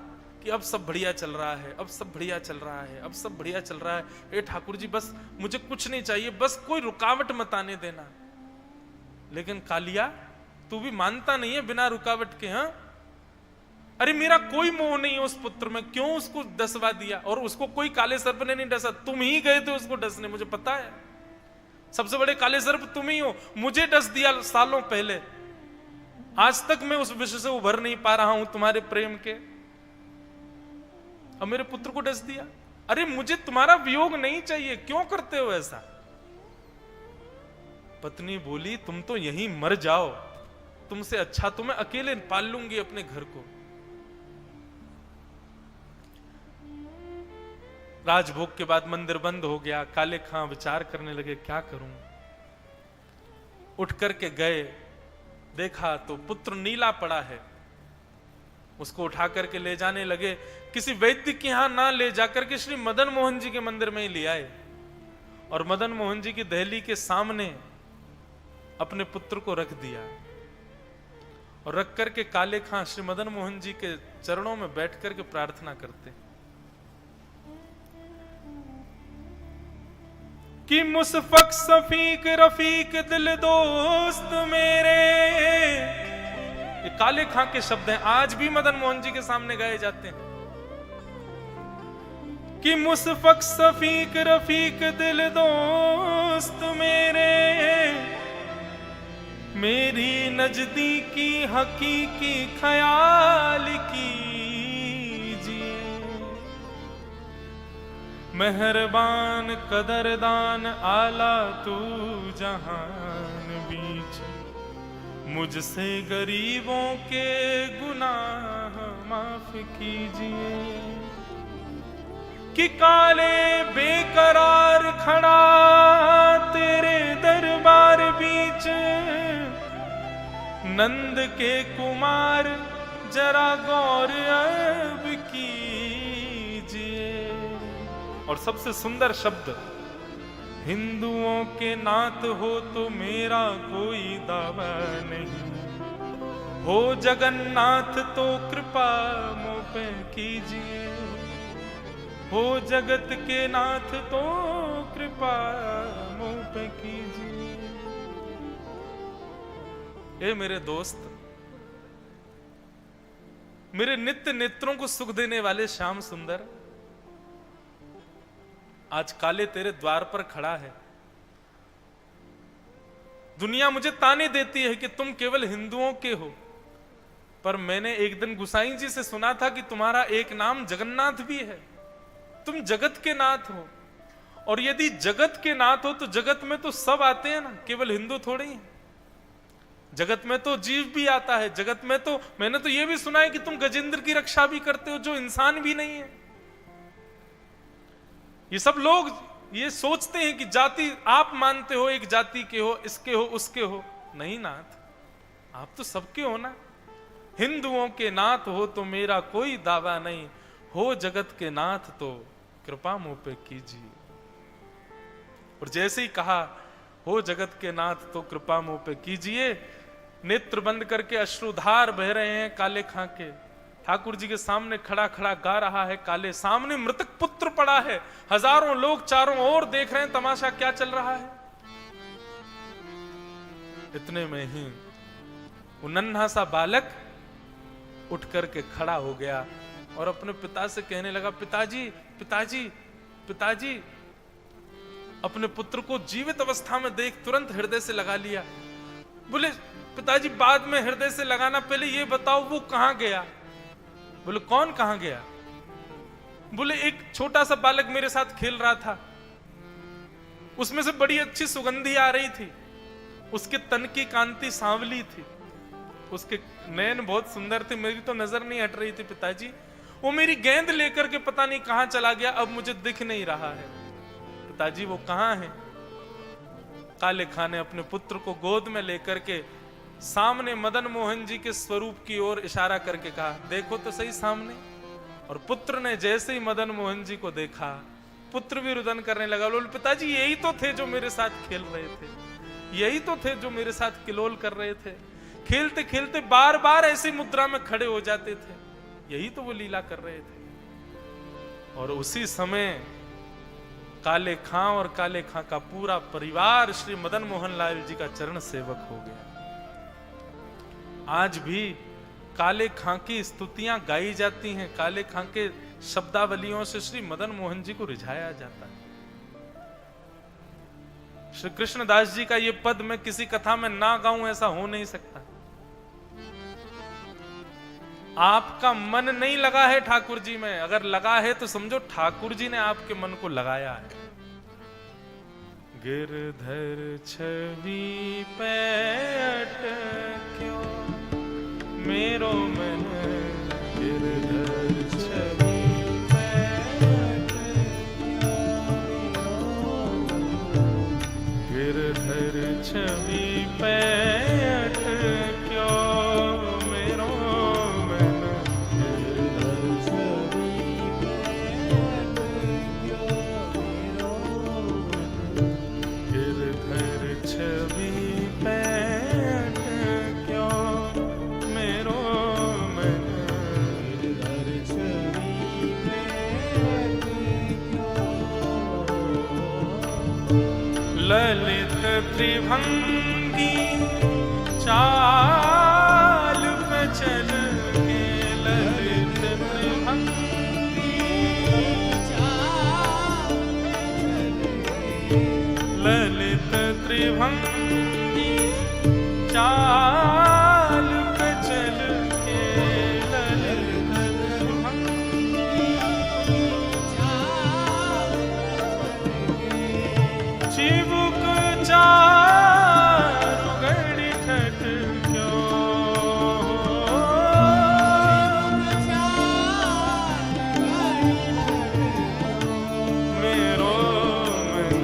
[SPEAKER 1] कि अब सब बढ़िया चल रहा है, अब सब बढ़िया चल रहा है, अब सब बढ़िया चल रहा है। हे ठाकुर जी, बस मुझे कुछ नहीं चाहिए, बस कोई रुकावट मत आने देना। लेकिन कालिया, तू भी मानता नहीं है बिना रुकावट के? हाँ, अरे मेरा कोई मोह नहीं है उस पुत्र में, क्यों उसको डसवा दिया? और उसको कोई काले सर्प ने नहीं डसा, तुम ही गए थे उसको डसने, मुझे पता है। सबसे बड़े काले सर्प तुम ही हो, मुझे डस दिया सालों पहले। आज तक मैं उस विषय से उभर नहीं पा रहा हूं तुम्हारे प्रेम के, अब मेरे पुत्र को डस दिया। अरे मुझे तुम्हारा वियोग नहीं चाहिए, क्यों करते हो ऐसा? पत्नी बोली, तुम तो यहीं मर जाओ, तुमसे अच्छा तो मैं अकेले पाल लूंगी अपने घर को। राजभोग के बाद मंदिर बंद हो गया। काले खां विचार करने लगे, क्या करूं? उठ करके गए, देखा तो पुत्र नीला पड़ा है। उसको उठा करके ले जाने लगे, किसी वैद्य के यहां ना ले जाकर के श्री मदन मोहन जी के मंदिर में ही ले आए, और मदन मोहन जी की दहली के सामने अपने पुत्र को रख दिया। और रख करके काले खां श्री मदन मोहन जी के चरणों में बैठ करके प्रार्थना करते कि मुसफक सफीक रफीक दिल दोस्त मेरे। ये काले खां के शब्द हैं, आज भी मदन मोहन जी के सामने गाए जाते हैं कि मुसफक सफीक रफीक दिल दोस्त मेरे, मेरी नजदीकी हकीकी ख्याल कीजिए। मेहरबान कदरदान आला तू जहान बीच, मुझसे गरीबों के गुनाह माफ कीजिए। कि काले बेकरार खड़ा तेरे दरबार बीच, नंद के कुमार जरा गौर अब कीजिए। और सबसे सुंदर शब्द, हिंदुओं के नाथ हो तो मेरा कोई दावा नहीं, हो जगन्नाथ तो कृपा मुझ पे कीजिए, हो जगत के नाथ तो कृपा मुझ पे कीजिए। ए मेरे दोस्त, मेरे नित्य नेत्रों को सुख देने वाले श्याम सुंदर, आज काले तेरे द्वार पर खड़ा है। दुनिया मुझे ताने देती है कि तुम केवल हिंदुओं के हो, पर मैंने एक दिन गुसाई जी से सुना था कि तुम्हारा एक नाम जगन्नाथ भी है, तुम जगत के नाथ हो। और यदि जगत के नाथ हो तो जगत में तो सब आते हैं ना, केवल हिंदू थोड़े ही। जगत में तो जीव भी आता है, जगत में तो मैंने तो यह भी सुना है कि तुम गजेंद्र की रक्षा भी करते हो, जो इंसान भी नहीं है। ये सब लोग ये सोचते हैं कि जाति आप मानते हो, एक जाति के हो, इसके हो, उसके हो। नहीं नाथ, आप तो सबके हो ना। हिंदुओं के नाथ हो तो मेरा कोई दावा नहीं, हो जगत के नाथ तो कृपा मुझ पे कीजिए। और जैसे ही कहा हो जगत के नाथ तो कृपा मुझ पे कीजिए, नेत्र बंद करके अश्रुधार बह रहे हैं काले खां के। ठाकुर जी के सामने खड़ा खड़ा गा रहा है काले, सामने मृतक पुत्र पड़ा है, हजारों लोग चारों ओर देख रहे हैं तमाशा क्या चल रहा है। इतने में ही वो नन्हा सा बालक उठ करके खड़ा हो गया और अपने पिता से कहने लगा, पिताजी पिताजी पिताजी। अपने पुत्र को जीवित अवस्था में देख तुरंत हृदय से लगा लिया। बोले, पिताजी बाद में हृदय से लगाना, पहले ये बताओ वो कहां गया? बोले, कौन कहां गया? बोले, एक छोटा सा बालक मेरे साथ खेल रहा था, उसमें से बड़ी अच्छी सुगंधी आ रही थी, उसके तन की कांति सांवली थी, उसके नयन बहुत सुंदर थे, मेरी तो नजर नहीं हट रही थी पिताजी। वो मेरी गेंद लेकर के पता नहीं कहां चला गया, अब मुझे दिख नहीं रहा है। पिताजी वो कहां है? काले खां ने अपने पुत्र को गोद में लेकर के सामने मदन मोहन जी के स्वरूप की ओर इशारा करके कहा, देखो तो सही सामने। और पुत्र ने जैसे ही मदन मोहन जी को देखा, पुत्र भी रुदन करने लगा। बोले, पिताजी यही तो थे जो मेरे साथ खेल रहे थे, यही तो थे जो मेरे साथ किलोल कर रहे थे, खेलते खेलते बार बार ऐसी मुद्रा में खड़े हो जाते थे, यही तो वो लीला कर रहे थे। और उसी समय काले खां और काले खां का पूरा परिवार श्री मदन मोहन लाल जी का चरण सेवक हो गया। आज भी काले खां की स्तुतियां गाई जाती हैं, काले खां के शब्दावलियों से श्री मदन मोहन जी को रिझाया जाता है। श्री कृष्णदास जी का ये पद मैं किसी कथा में ना गाऊं ऐसा हो नहीं सकता। आपका मन नहीं लगा है ठाकुर जी में, अगर लगा है तो समझो ठाकुर जी ने आपके मन को लगाया है। गिरधर छवि पे अटक्यो मेरो मन, गिरधर छवि पे अटक्यो, गिरधर छवि पे अटक्यो मेरो मन, गिरधर छवि पे अटक्यो मेरो मन, गिरधर छवि पे अटक्यो मेरो मन, गिरधर छवि पे अटक्यो। ललित त्रिभंगी चाल पे चल के, ललित त्रिभंगी चाल पे चल के, ललित त्रिभंगी चाल पे चल के, ललित त्रिभंगी चाल पे चल के, चिबुक चारु घड़ी ठठक्यो, मेरो मन,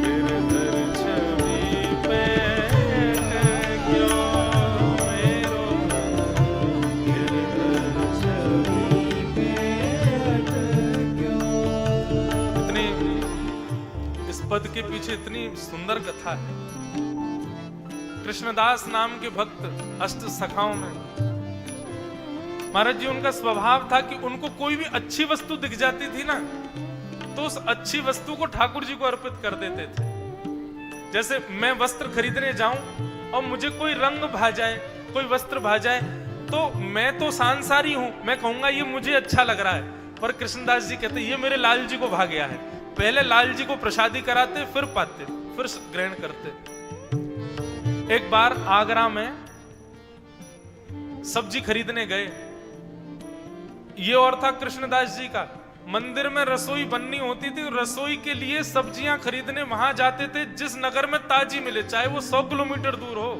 [SPEAKER 1] गिरधर छवि पे अटक्यो मेरो मन, गिरधर छवि पे अटक्यो। इतनी इस पद के पीछे इतनी सुंदर कथा है। कृष्णदास नाम के भक्त अष्ट सखाओं में महाराज जी, उनका स्वभाव था कि उनको कोई भी अच्छी वस्तु दिख जाती थी ना, तो उस अच्छी वस्तु को ठाकुर जी को अर्पित कर देते थे। जैसे मैं वस्त्र खरीदने जाऊं और मुझे कोई रंग भा जाए, कोई वस्त्र भा जाए, तो मैं तो सांसारी हूं, मैं कहूंगा ये मुझे अच्छा लग रहा है, पर कृष्णदास जी कहते ये मेरे लाल जी को भा गया है। पहले लाल जी को प्रसादी कराते, फिर पाते, फिर ग्रहण करते। एक बार आगरा में सब्जी खरीदने गए, ये और था कृष्णदास जी का। मंदिर में रसोई बननी होती थी, रसोई के लिए सब्जियां खरीदने वहां जाते थे जिस नगर में ताजी मिले, चाहे वो 100 किलोमीटर दूर हो।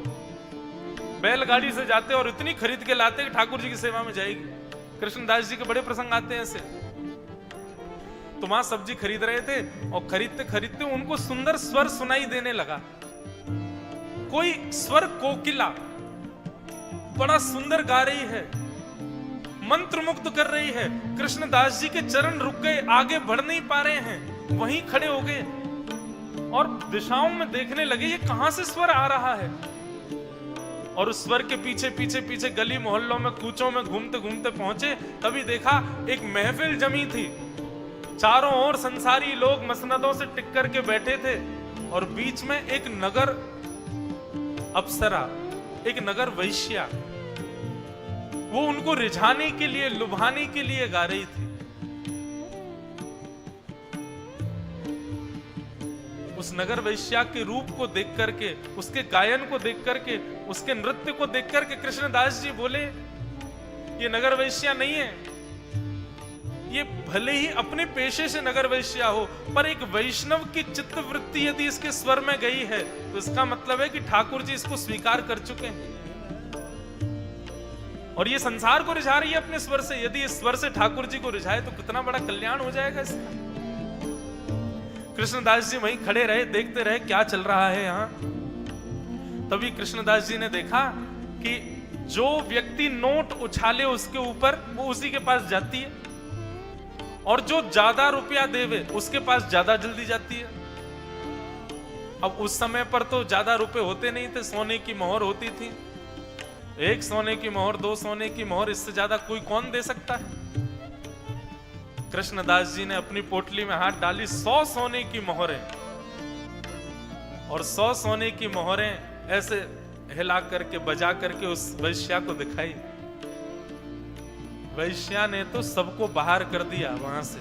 [SPEAKER 1] बैलगाड़ी से जाते और इतनी खरीद के लाते कि ठाकुर जी की सेवा में जाएगी। कृष्णदास जी के बड़े प्रसंग आते हैं ऐसे। तो वहां सब्जी खरीद रहे थे और खरीदते खरीदते उनको सुंदर स्वर सुनाई देने लगा। कोई स्वर कोकिला बड़ा सुंदर गा रही है, मंत्र मुग्ध कर रही है। कृष्णदास जी के चरण रुक गए, आगे बढ़ नहीं पा रहे हैं, वहीं खड़े हो गए और दिशाओं में देखने लगे ये कहां से स्वर आ रहा है। और उस स्वर के पीछे पीछे पीछे गली मोहल्लों में कूचों में घूमते घूमते पहुंचे, तभी देखा एक महफिल जमी थी। चारों ओर संसारी लोग मसनदों से टिक करके बैठे थे और बीच में एक नगर अप्सरा, एक नगर वैश्या, वो उनको रिझाने के लिए, लुभाने के लिए गा रही थी। उस नगर वैश्या के रूप को देख करके, उसके गायन को देख करके, उसके नृत्य को देख करके कृष्णदास जी बोले ये नगर वैश्या नहीं है, ये भले ही अपने पेशे से नगर वैश्या हो, पर एक वैष्णव की चित्त वृत्ति यदि इसके स्वर में गई है तो इसका मतलब है कि ठाकुर जी इसको स्वीकार कर चुके हैं और ये संसार को रिझा रही है अपने स्वर से। यदि इस स्वर से ठाकुर जी को रिझाए तो कितना बड़ा कल्याण हो जाएगा इसका। कृष्णदास जी वहीं खड़े रहे, देखते रहे क्या चल रहा है यहाँ। तभी कृष्णदास जी ने देखा कि जो व्यक्ति नोट उछाले उसके ऊपर, वो उसी के पास जाती है, और जो ज्यादा रुपया देवे उसके पास ज्यादा जल्दी जाती है। अब उस समय पर तो ज्यादा रुपए होते नहीं थे, सोने की मोहर होती थी, 1 सोने की मोहर, 2 सोने की मोहर, इससे ज्यादा कोई कौन दे सकता है। कृष्णदास जी ने अपनी पोटली में हाथ डाली, 100 सोने की मोहरें, और 100 सोने की मोहरें ऐसे हिला करके, बजा करके उस वैश्या को दिखाई। वैश्या ने तो सबको बाहर कर दिया वहां से,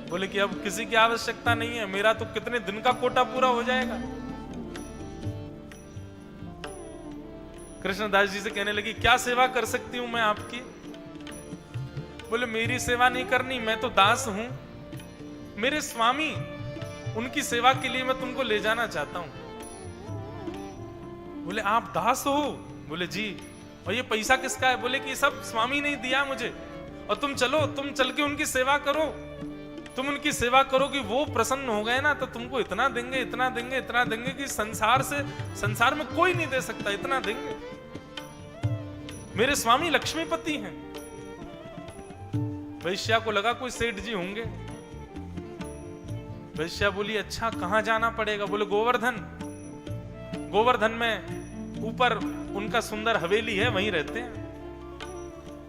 [SPEAKER 1] बोले कि अब किसी की आवश्यकता नहीं है, मेरा तो कितने दिन का कोटा पूरा हो जाएगा। कृष्णदास जी से कहने लगी क्या सेवा कर सकती हूं मैं आपकी। बोले मेरी सेवा नहीं करनी, मैं तो दास हूं, मेरे स्वामी, उनकी सेवा के लिए मैं तुमको ले जाना चाहता हूं। बोले आप दास हो? बोले जी। और ये पैसा किसका है? बोले कि ये सब स्वामी ने दिया मुझे, और तुम चलो, तुम चल के उनकी सेवा करो, तुम उनकी सेवा करोगी, वो प्रसन्न हो गए ना तो तुमको इतना देंगे, इतना देंगे, इतना देंगे कि संसार में कोई नहीं दे सकता, इतना देंगे। मेरे स्वामी लक्ष्मीपति हैं। वैश्या को लगा कोई सेठ जी होंगे। वैश्या बोली अच्छा कहां जाना पड़ेगा? बोले गोवर्धन, गोवर्धन में ऊपर उनका सुंदर हवेली है, वहीं रहते हैं।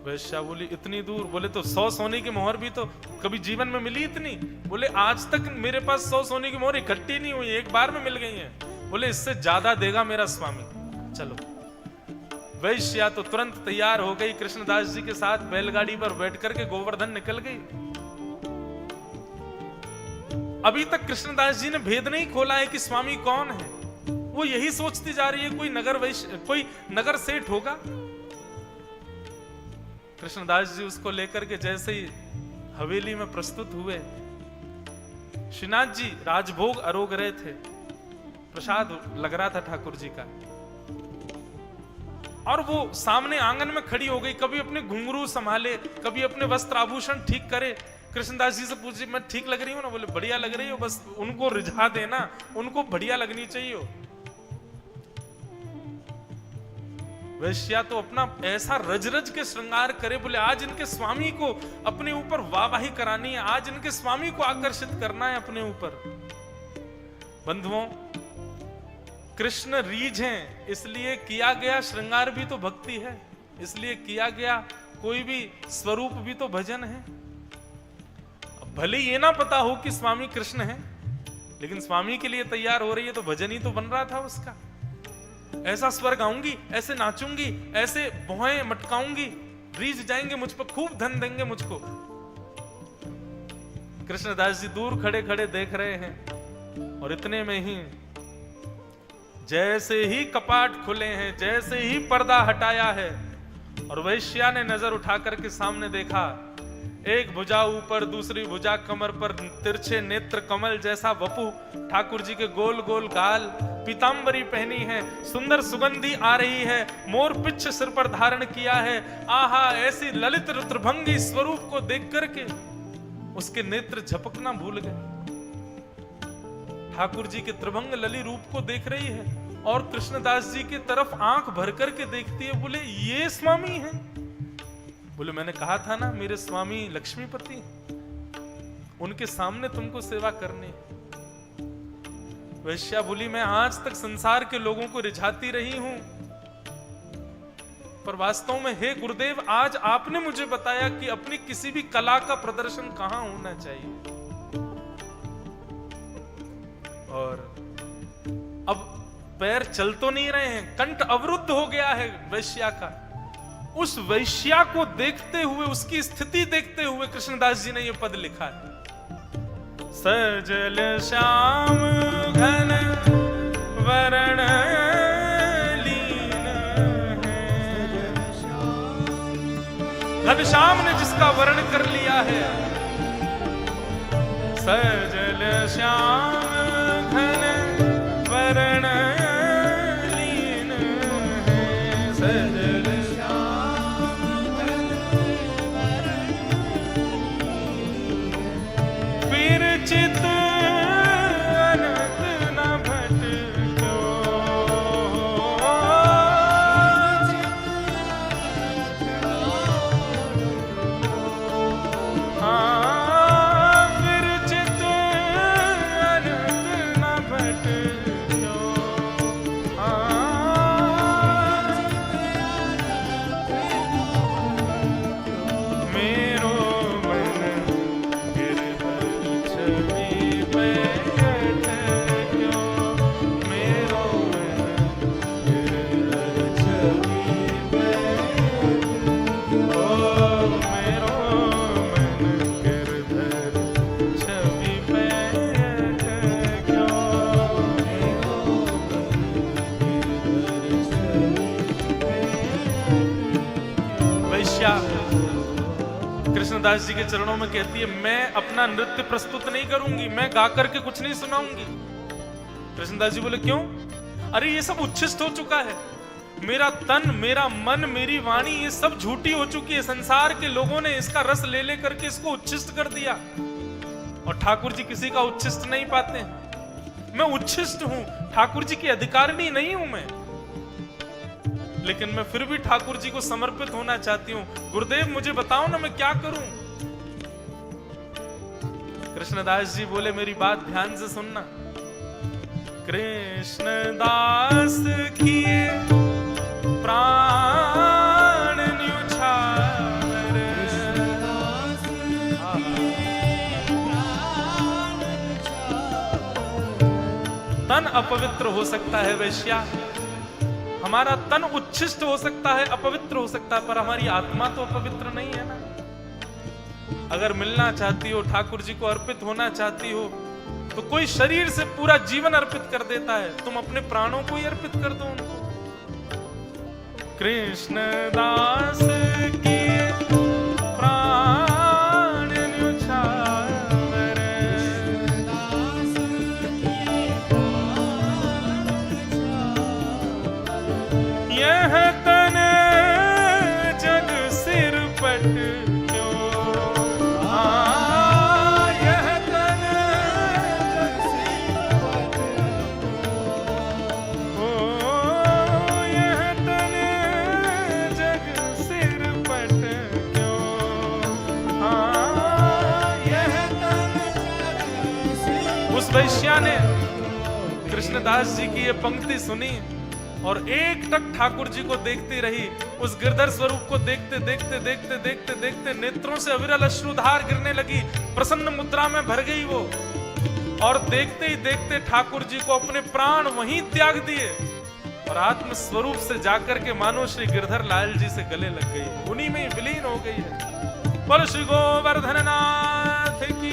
[SPEAKER 1] वैश्या बोली इतनी दूर? बोले तो 100 सोने की मोहर भी तो कभी जीवन में मिली इतनी? बोले आज तक मेरे पास 100 सोने की मोहर इकट्ठी नहीं हुई, एक बार में मिल गई है। बोले इससे ज्यादा देगा मेरा स्वामी, चलो। वैश्या तो तुरंत तैयार हो गई, कृष्णदास जी के साथ बैलगाड़ी पर बैठ करके गोवर्धन निकल गई। अभी तक कृष्णदास जी ने भेद नहीं खोला है कि स्वामी कौन है, वो यही सोचती जा रही है कोई नगर सेठ होगा। कृष्णदास जी उसको लेकर के जैसे ही हवेली में प्रस्तुत हुए, श्रीनाथ जी राजभोग आरोग रहे थे, प्रसाद लग रहा था ठाकुर जी का, और वो सामने आंगन में खड़ी हो गई, कभी अपने घुंघरू संभाले, कभी अपने वस्त्र आभूषण ठीक करे। कृष्णदास जी से पूछे मैं ठीक लग रही हूँ ना? बोले बढ़िया लग रही हो, बस उनको रिझा देना, उनको बढ़िया लगनी चाहिए। वैश्या तो अपना ऐसा रज रज के श्रृंगार करे, बोले आज इनके स्वामी को अपने ऊपर वाहवाही करानी है, आज इनके स्वामी को आकर्षित करना है अपने ऊपर। बंधुओं, कृष्ण रीझ हैं, इसलिए किया गया श्रृंगार भी तो भक्ति है, इसलिए किया गया कोई भी स्वरूप भी तो भजन है। भले ये ना पता हो कि स्वामी कृष्ण है, लेकिन स्वामी के लिए तैयार हो रही है तो भजन ही तो बन रहा था उसका। ऐसा स्वर गाऊंगी, ऐसे नाचूंगी, ऐसे भौएं मटकाऊंगी, रीझ जाएंगे मुझ पर, खूब धन देंगे मुझको। कृष्णदास जी दूर खड़े खड़े देख रहे हैं, और इतने में ही जैसे ही कपाट खुले हैं, जैसे ही पर्दा हटाया है, और वैश्या ने नजर उठा करके सामने देखा, एक भुजा ऊपर, दूसरी भुजा कमर पर, तिरछे नेत्र कमल जैसा वपु, ठाकुर जी के गोल गोल गाल, पीतांबरी पहनी है, सुंदर सुगंधी आ रही है, मोर पिच्छ सिर पर धारण किया है। आहा, ऐसी ललित रुद्रभंगी स्वरूप को देख करके उसके नेत्र झपकना भूल गए। ठाकुर जी के त्रिभंग लली रूप को देख रही है, और कृष्णदास जी की तरफ आंख भर करके देखती है। बोले ये स्वामी है? बोले मैंने कहा था ना मेरे स्वामी लक्ष्मीपति, उनके सामने तुमको सेवा करनी। वैश्या बोली मैं आज तक संसार के लोगों को रिझाती रही हूं, पर वास्तव में हे गुरुदेव, आज आपने मुझे बताया कि अपनी किसी भी कला का प्रदर्शन कहां होना चाहिए। और अब पैर चल तो नहीं रहे हैं, कंठ अवरुद्ध हो गया है वैश्या का। उस वैश्या को देखते हुए, उसकी स्थिति देखते हुए कृष्णदास जी ने यह पद लिखा है, सजल श्याम घन वरण लीन है। घनश्याम ने जिसका वर्ण कर लिया है, सजल श्याम घन वरण लीन है, सजल श्याम घन वरण फिर चित अनंत न भटक्यो, कृष्णदास जी के चरणों में कहती है, मैं अपना नृत्य प्रस्तुत नहीं करूंगी, मैं गा करके कुछ नहीं सुनाऊंगी। कृष्णदास जी बोले क्यों? अरे ये सब उच्छिष्ट हो चुका है, मेरा तन, मेरा मन, मेरी वाणी, ये सब झूठी हो चुकी है। संसार के लोगों ने इसका रस ले ले करके इसको उच्छिष्ट कर दिया, और ठाकुर जी किसी का उच्छिष्ट नहीं पाते हैं। मैं उच्छिष्ट हूं, ठाकुर जी की अधिकारिणी नहीं हूं मैं, लेकिन मैं फिर भी ठाकुर जी को समर्पित होना चाहती हूं। गुरुदेव मुझे बताओ ना, मैं क्या करूं? कृष्णदास जी बोले, मेरी बात ध्यान से सुनना। कृष्णदास किए प्राण न्युछावर, तन अपवित्र हो सकता है वैश्या, हमारा तन उच्छिष्ट हो सकता है, अपवित्र हो सकता है, पर हमारी आत्मा तो अपवित्र नहीं है ना। अगर मिलना चाहती हो, ठाकुर जी को अर्पित होना चाहती हो, तो कोई शरीर से पूरा जीवन अर्पित कर देता है, तुम अपने प्राणों को ही अर्पित कर दो उनको। कृष्णदास की प्राण न्युछावर, यह तन जग सिर पट क्यों, यह तन जग सिर पट, ओ यह तन जग सिर पट क्यों, यह तन जग सिर। उस वैश्या ने कृष्णदास जी की ये पंक्ति सुनी और एक टक ठाकुर जी को देखती रही। उस गिरधर स्वरूप को देखते देखते देखते देखते देखते नेत्रों से अविरल अश्रुधार गिरने लगी, प्रसन्न मुद्रा में भर गई वो, और देखते ही देखते ठाकुर जी को अपने प्राण वहीं त्याग दिए और आत्म स्वरूप से जाकर के मानो श्री गिरधर लाल जी से गले लग गई, उन्हीं में विलीन हो गई है। बोलो श्री गोवर्धन नाथ की।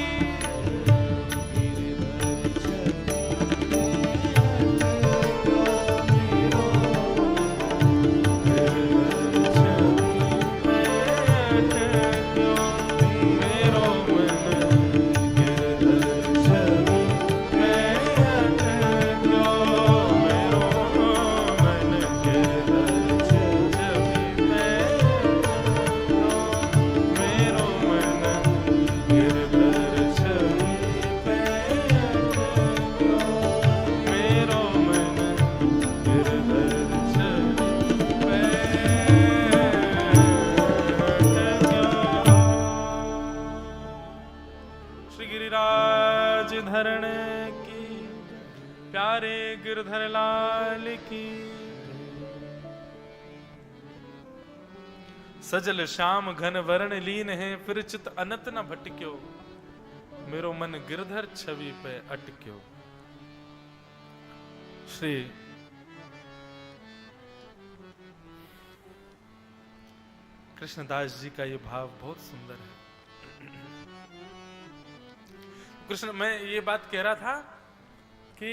[SPEAKER 1] धरण की, प्यारे गिरधर लाल की। सजल श्याम घन वर्ण लीन है, फिर चित अनत न भटक्यो, मेरो मन गिरधर छवि पे अटक्यो। श्री कृष्णदास जी का ये भाव बहुत सुंदर है। कृष्ण, मैं ये बात कह रहा था कि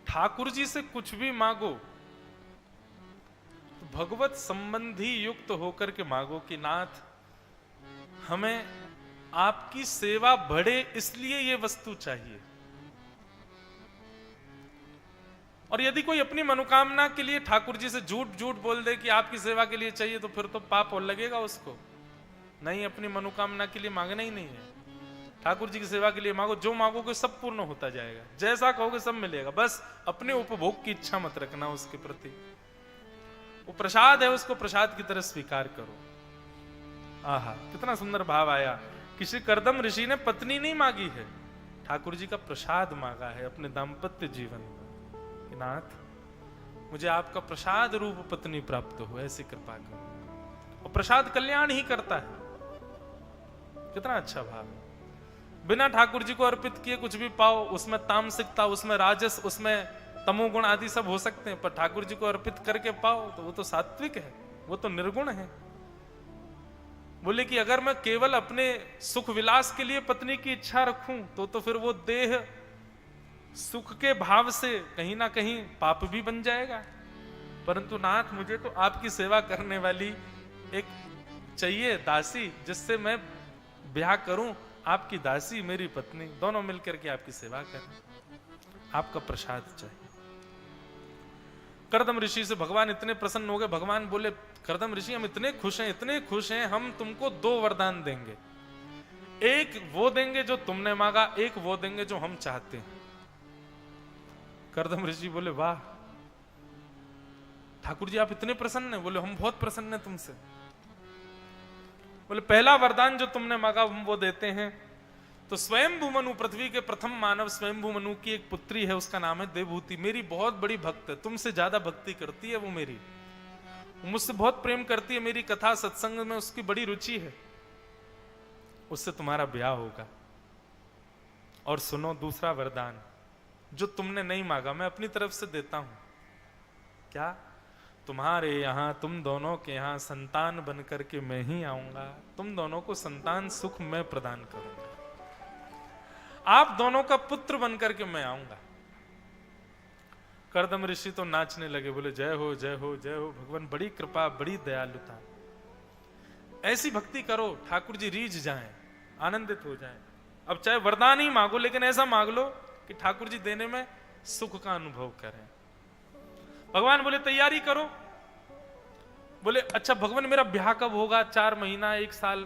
[SPEAKER 1] ठाकुर जी से कुछ भी मांगो तो भगवत संबंधी युक्त होकर के मांगो कि नाथ हमें आपकी सेवा बढ़े इसलिए ये वस्तु चाहिए। और यदि कोई अपनी मनोकामना के लिए ठाकुर जी से झूठ झूठ बोल दे कि आपकी सेवा के लिए चाहिए तो फिर तो पाप और लगेगा उसको। नहीं, अपनी मनोकामना के लिए मांगना ही नहीं है। ठाकुर जी की सेवा के लिए मांगो, जो मांगोगे सब पूर्ण होता जाएगा, जैसा कहोगे सब मिलेगा। बस अपने उपभोग की इच्छा मत रखना उसके प्रति। वो प्रसाद है, उसको प्रसाद की तरह स्वीकार करो। आहा, कितना सुंदर भाव आया कि श्री कर्दम ऋषि ने पत्नी नहीं मांगी है, ठाकुर जी का प्रसाद मांगा है अपने दाम्पत्य जीवन में कि नाथ मुझे आपका प्रसाद रूप पत्नी प्राप्त हो, ऐसी कृपा करो। और प्रसाद कल्याण ही करता है। कितना अच्छा भाव है। बिना ठाकुर जी को अर्पित किए कुछ भी पाओ, उसमें तामसिकता, उसमें राजस, उसमें तमोगुण आदि सब हो सकते हैं, पर ठाकुर जी को अर्पित करके पाओ तो वो तो सात्विक है, वो तो निर्गुण है। बोले कि अगर मैं केवल अपने सुख विलास के लिए पत्नी की इच्छा रखूं तो फिर वो देह सुख के भाव से कहीं ना कहीं पाप भी बन जाएगा। परंतु नाथ मुझे तो आपकी सेवा करने वाली एक चाहिए दासी, जिससे मैं ब्याह करूं, आपकी दासी मेरी पत्नी, दोनों मिलकर के आपकी सेवा करें। आपका प्रसाद चाहिए। कर्दम ऋषि से भगवान इतने प्रसन्न हो गए। भगवान बोले, कर्दम ऋषि हम इतने खुश हैं, इतने खुश हैं, हम तुमको 2 वरदान देंगे। एक वो देंगे जो तुमने मांगा, एक वो देंगे जो हम चाहते हैं। कर्दम ऋषि बोले, वाह ठाकुर जी आप इतने प्रसन्न हैं? बोले हम बहुत प्रसन्न हैं तुमसे। बोले पहला वरदान जो तुमने मांगा हम वो देते हैं। तो स्वयंभू मनु, पृथ्वी के प्रथम मानव स्वयंभू मनु की एक पुत्री है, उसका नाम है देवहूति। मेरी बहुत बड़ी भक्त है, तुमसे ज्यादा भक्ति करती है वो मेरी, मुझसे बहुत प्रेम करती है, मेरी कथा सत्संग में उसकी बड़ी रुचि है, उससे तुम्हारा ब्याह होगा। और सुनो दूसरा वरदान जो तुमने नहीं मांगा, मैं अपनी तरफ से देता हूं। क्या? तुम्हारे यहां, तुम दोनों के यहां संतान बनकर के मैं ही आऊंगा, तुम दोनों को संतान सुख मैं प्रदान करूंगा, आप दोनों का पुत्र बनकर के मैं आऊंगा। कर्दम ऋषि तो नाचने लगे, बोले जय हो जय हो जय हो भगवान, बड़ी कृपा, बड़ी दयालुता। ऐसी भक्ति करो ठाकुर जी रीझ जाएं, आनंदित हो जाएं। अब चाहे वरदान ही मांगो, लेकिन ऐसा मांग लो कि ठाकुर जी देने में सुख का अनुभव करें। भगवान बोले तैयारी करो। बोले अच्छा भगवान मेरा ब्याह कब होगा? 4 महीना, 1 साल?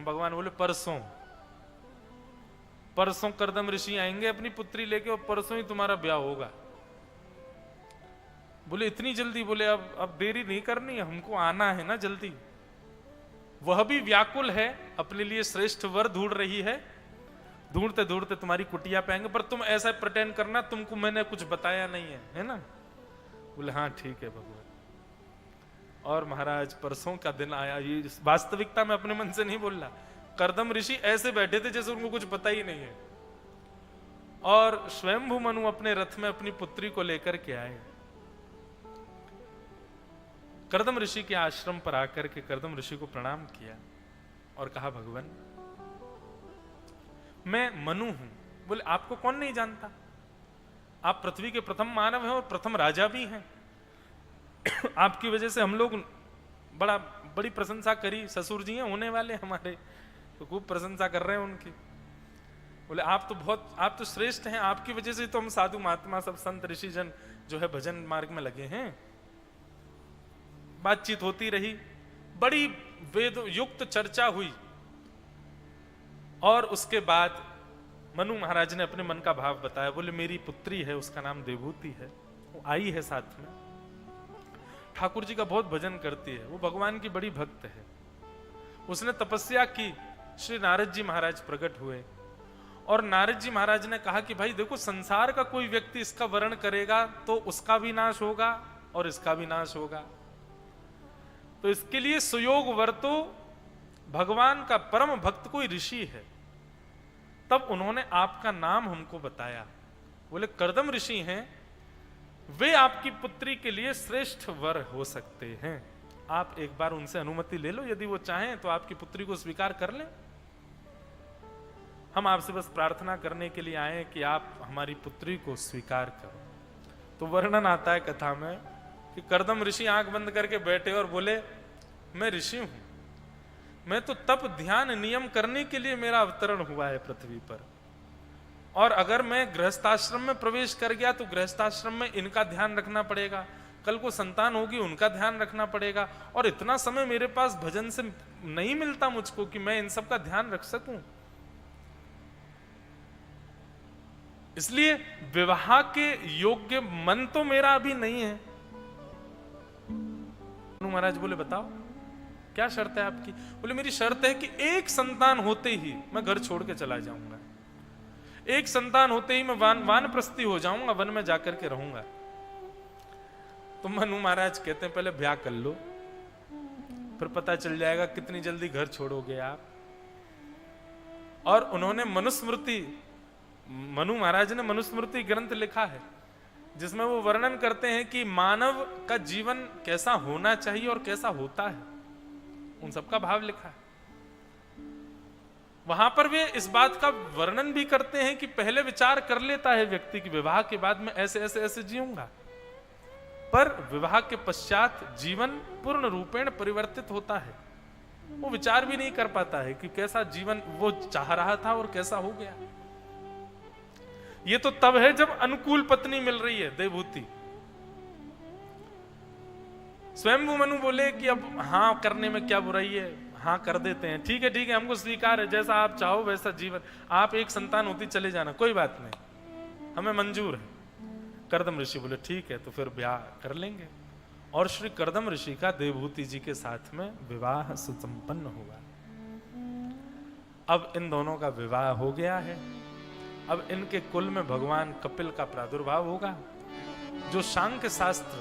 [SPEAKER 1] भगवान बोले परसों। परसों कर्दम ऋषि आएंगे अपनी पुत्री लेके और परसों ही तुम्हारा ब्याह होगा। बोले इतनी जल्दी? बोले अब देरी नहीं करनी है, हमको आना है ना जल्दी। वह भी व्याकुल है, अपने लिए श्रेष्ठ वर ढूंढ रही है, ढूंढते ढूंढते तुम्हारी कुटिया पे आएंगे, पर तुम ऐसा प्रिटेंड करना तुमको मैंने कुछ बताया नहीं है ना? बोले हाँ ठीक है भगवान। और महाराज परसों का दिन आया। ये वास्तविकता में अपने मन से नहीं बोल रहा, कर्दम ऋषि ऐसे बैठे थे जैसे उनको कुछ पता ही नहीं है। और स्वयंभू मनु अपने रथ में अपनी पुत्री को लेकर के आए। कर्दम ऋषि के आश्रम पर आकर के कर्दम ऋषि को प्रणाम किया और कहा भगवान मैं मनु हूं। बोले आपको कौन नहीं जानता, आप पृथ्वी के प्रथम मानव हैं और प्रथम राजा भी हैं। आपकी वजह से हम लोग बड़ी प्रशंसा करी, ससुर जी हैं होने वाले हमारे, तो खूब प्रशंसा कर रहे हैं उनकी। बोले आप तो श्रेष्ठ हैं, आपकी वजह से तो हम साधु महात्मा सब संत ऋषि जन जो है भजन मार्ग में लगे हैं। बातचीत होती रही, बड़ी वेद युक्त चर्चा हुई। और उसके बाद मनु महाराज ने अपने मन का भाव बताया। बोले मेरी पुत्री है, उसका नाम देवहूति है, वो आई है साथ में, ठाकुर जी का बहुत भजन करती है, वो भगवान की बड़ी भक्त है। उसने तपस्या की, श्री नारद जी महाराज प्रकट हुए और नारद जी महाराज ने कहा कि भाई देखो संसार का कोई व्यक्ति इसका वर्ण करेगा तो उसका भी नाश होगा और इसका भी नाश होगा, तो इसके लिए सुयोग वर्तो, भगवान का परम भक्त कोई ऋषि है। तब उन्होंने आपका नाम हमको बताया। बोले कर्दम ऋषि हैं वे आपकी पुत्री के लिए श्रेष्ठ वर हो सकते हैं। आप एक बार उनसे अनुमति ले लो, यदि वो चाहें तो आपकी पुत्री को स्वीकार कर लें। हम आपसे बस प्रार्थना करने के लिए आए कि आप हमारी पुत्री को स्वीकार करो। तो वर्णन आता है कथा में कि कर्दम ऋषि आंख बंद करके बैठे और बोले, मैं ऋषि हूं, मैं तो तप ध्यान नियम करने के लिए मेरा अवतरण हुआ है पृथ्वी पर, और अगर मैं गृहस्थाश्रम में प्रवेश कर गया तो गृहस्थाश्रम में इनका ध्यान रखना पड़ेगा, कल को संतान होगी उनका ध्यान रखना पड़ेगा, और इतना समय मेरे पास भजन से नहीं मिलता मुझको कि मैं इन सब का ध्यान रख सकूं। इसलिए विवाह के योग्य मन तो मेरा अभी नहीं है। महाराज बोले, बताओ क्या शर्त है आपकी? बोले, मेरी शर्त है कि एक संतान होते ही मैं घर छोड़ के चला जाऊंगा, एक संतान होते ही मैं वानप्रस्थी हो जाऊंगा, वन में जाकर के रहूंगा। तो मनु महाराज कहते हैं, पहले ब्याह कर लो, फिर पता चल जाएगा कितनी जल्दी घर छोड़ोगे आप। और उन्होंने मनुस्मृति, मनु महाराज ने मनुस्मृति ग्रंथ लिखा है जिसमें वो वर्णन करते हैं कि मानव का जीवन कैसा होना चाहिए और कैसा होता है, उन सबका भाव लिखा है। वहां पर वे इस बात का वर्णन भी करते हैं कि पहले विचार कर लेता है व्यक्ति कि विवाह के बाद मैं ऐसे ऐसे ऐसे जीऊंगा, पर विवाह के पश्चात जीवन पूर्ण रूपेण परिवर्तित होता है। वो विचार भी नहीं कर पाता है कि कैसा जीवन वो चाह रहा था और कैसा हो गया। ये तो तब है जब अनुकूल पत्नी मिल रही है, देवहूति। स्वयंभू मनु बोले कि अब हाँ करने में क्या बुराई है, हाँ कर देते हैं, ठीक है हमको स्वीकार है, जैसा आप चाहो वैसा जीवन, आप एक संतान होती चले जाना, कोई बात नहीं, हमें मंजूर है। कर्दम ऋषि बोले, ठीक है, तो फिर ब्याह कर लेंगे। और श्री कर्दम ऋषि का देवहूति जी के साथ में विवाह सुसंपन्न हुआ। अब इन दोनों का विवाह हो गया है। अब इनके कुल में भगवान कपिल का प्रादुर्भाव होगा, जो सांख्य शास्त्र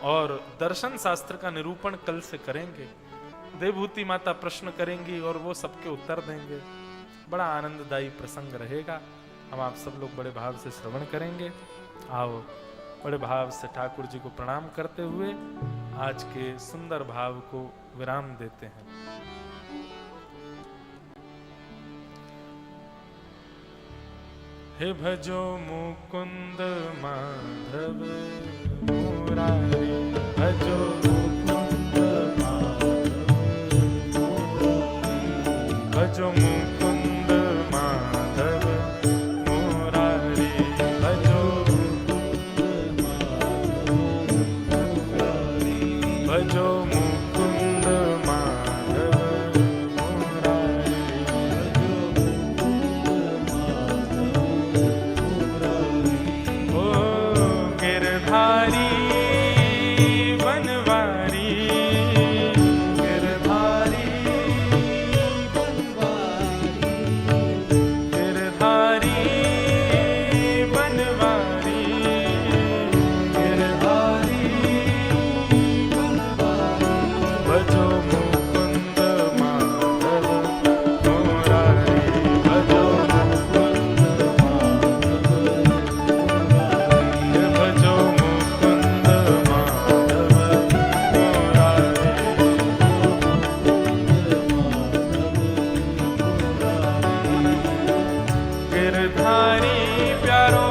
[SPEAKER 1] और दर्शन शास्त्र का निरूपण कल से करेंगे। देवहूति माता प्रश्न करेंगी और वो सबके उत्तर देंगे। बड़ा आनंददायी प्रसंग रहेगा। हम आप सब लोग बड़े भाव से श्रवण करेंगे। आओ बड़े भाव से ठाकुर जी को प्रणाम करते हुए आज के सुंदर भाव को विराम देते हैं। हे भजो मुकुंद माधव मुरारी, भजो मुकुंद भजो मुकुंद माधव मुरारी, भजो मुकुंद भजो मुकुंद माधव मुरारी, ओ गिरधारी गिरधारी प्यारो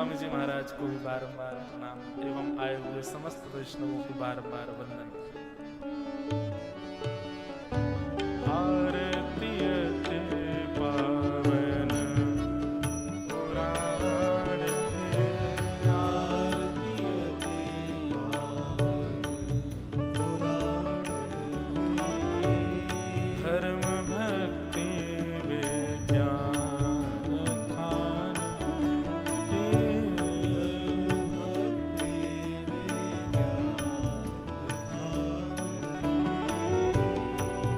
[SPEAKER 1] स्वामी जी महाराज को भी बारंबार प्रणाम एवं आए हुए समस्त वैष्णवों को बारंबार वंदन। आरती अति पावन पुराण है, आरती अति पावन धर्म भक्ति विज्ञान खान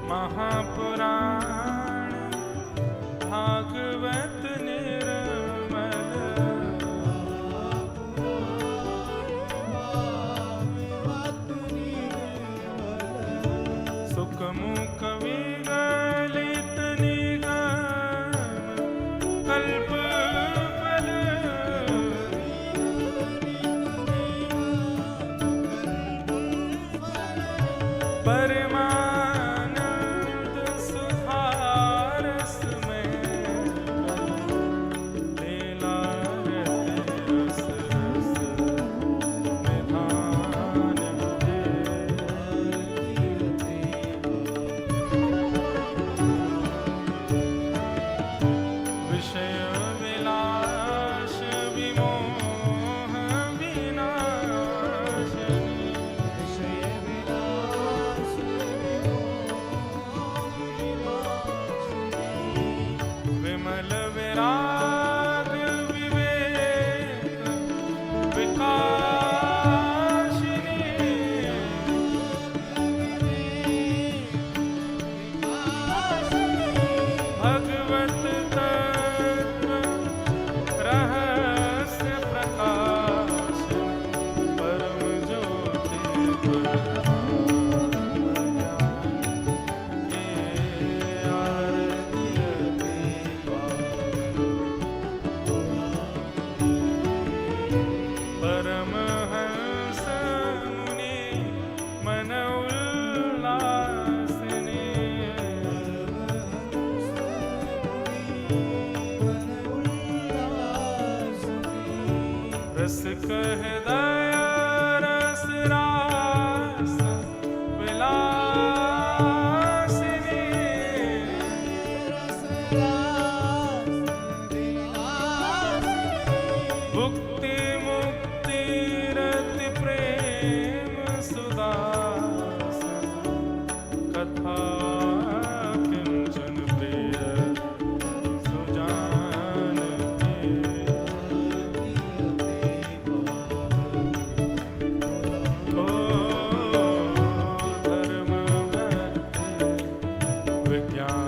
[SPEAKER 1] महापुराण भागवत निर्मल सुखमुख विगलित निगम कल्प फल परमानंद सुधारस में लीला रस रस निधान विषय विलास विमोह विनाशनी विषय विलास विमल विराग विवेक विकासिनी भगवत तत्व रहस्य प्रकाश परम ज्योति परमहंस मुनि मन उल्लासिनी रस कह दया रस रास विलासिनी भुक्ति मुक्ति रति प्रेम सुदास कथा किंचन प्रिय सुजान ओ धर्म भक्ति विज्ञान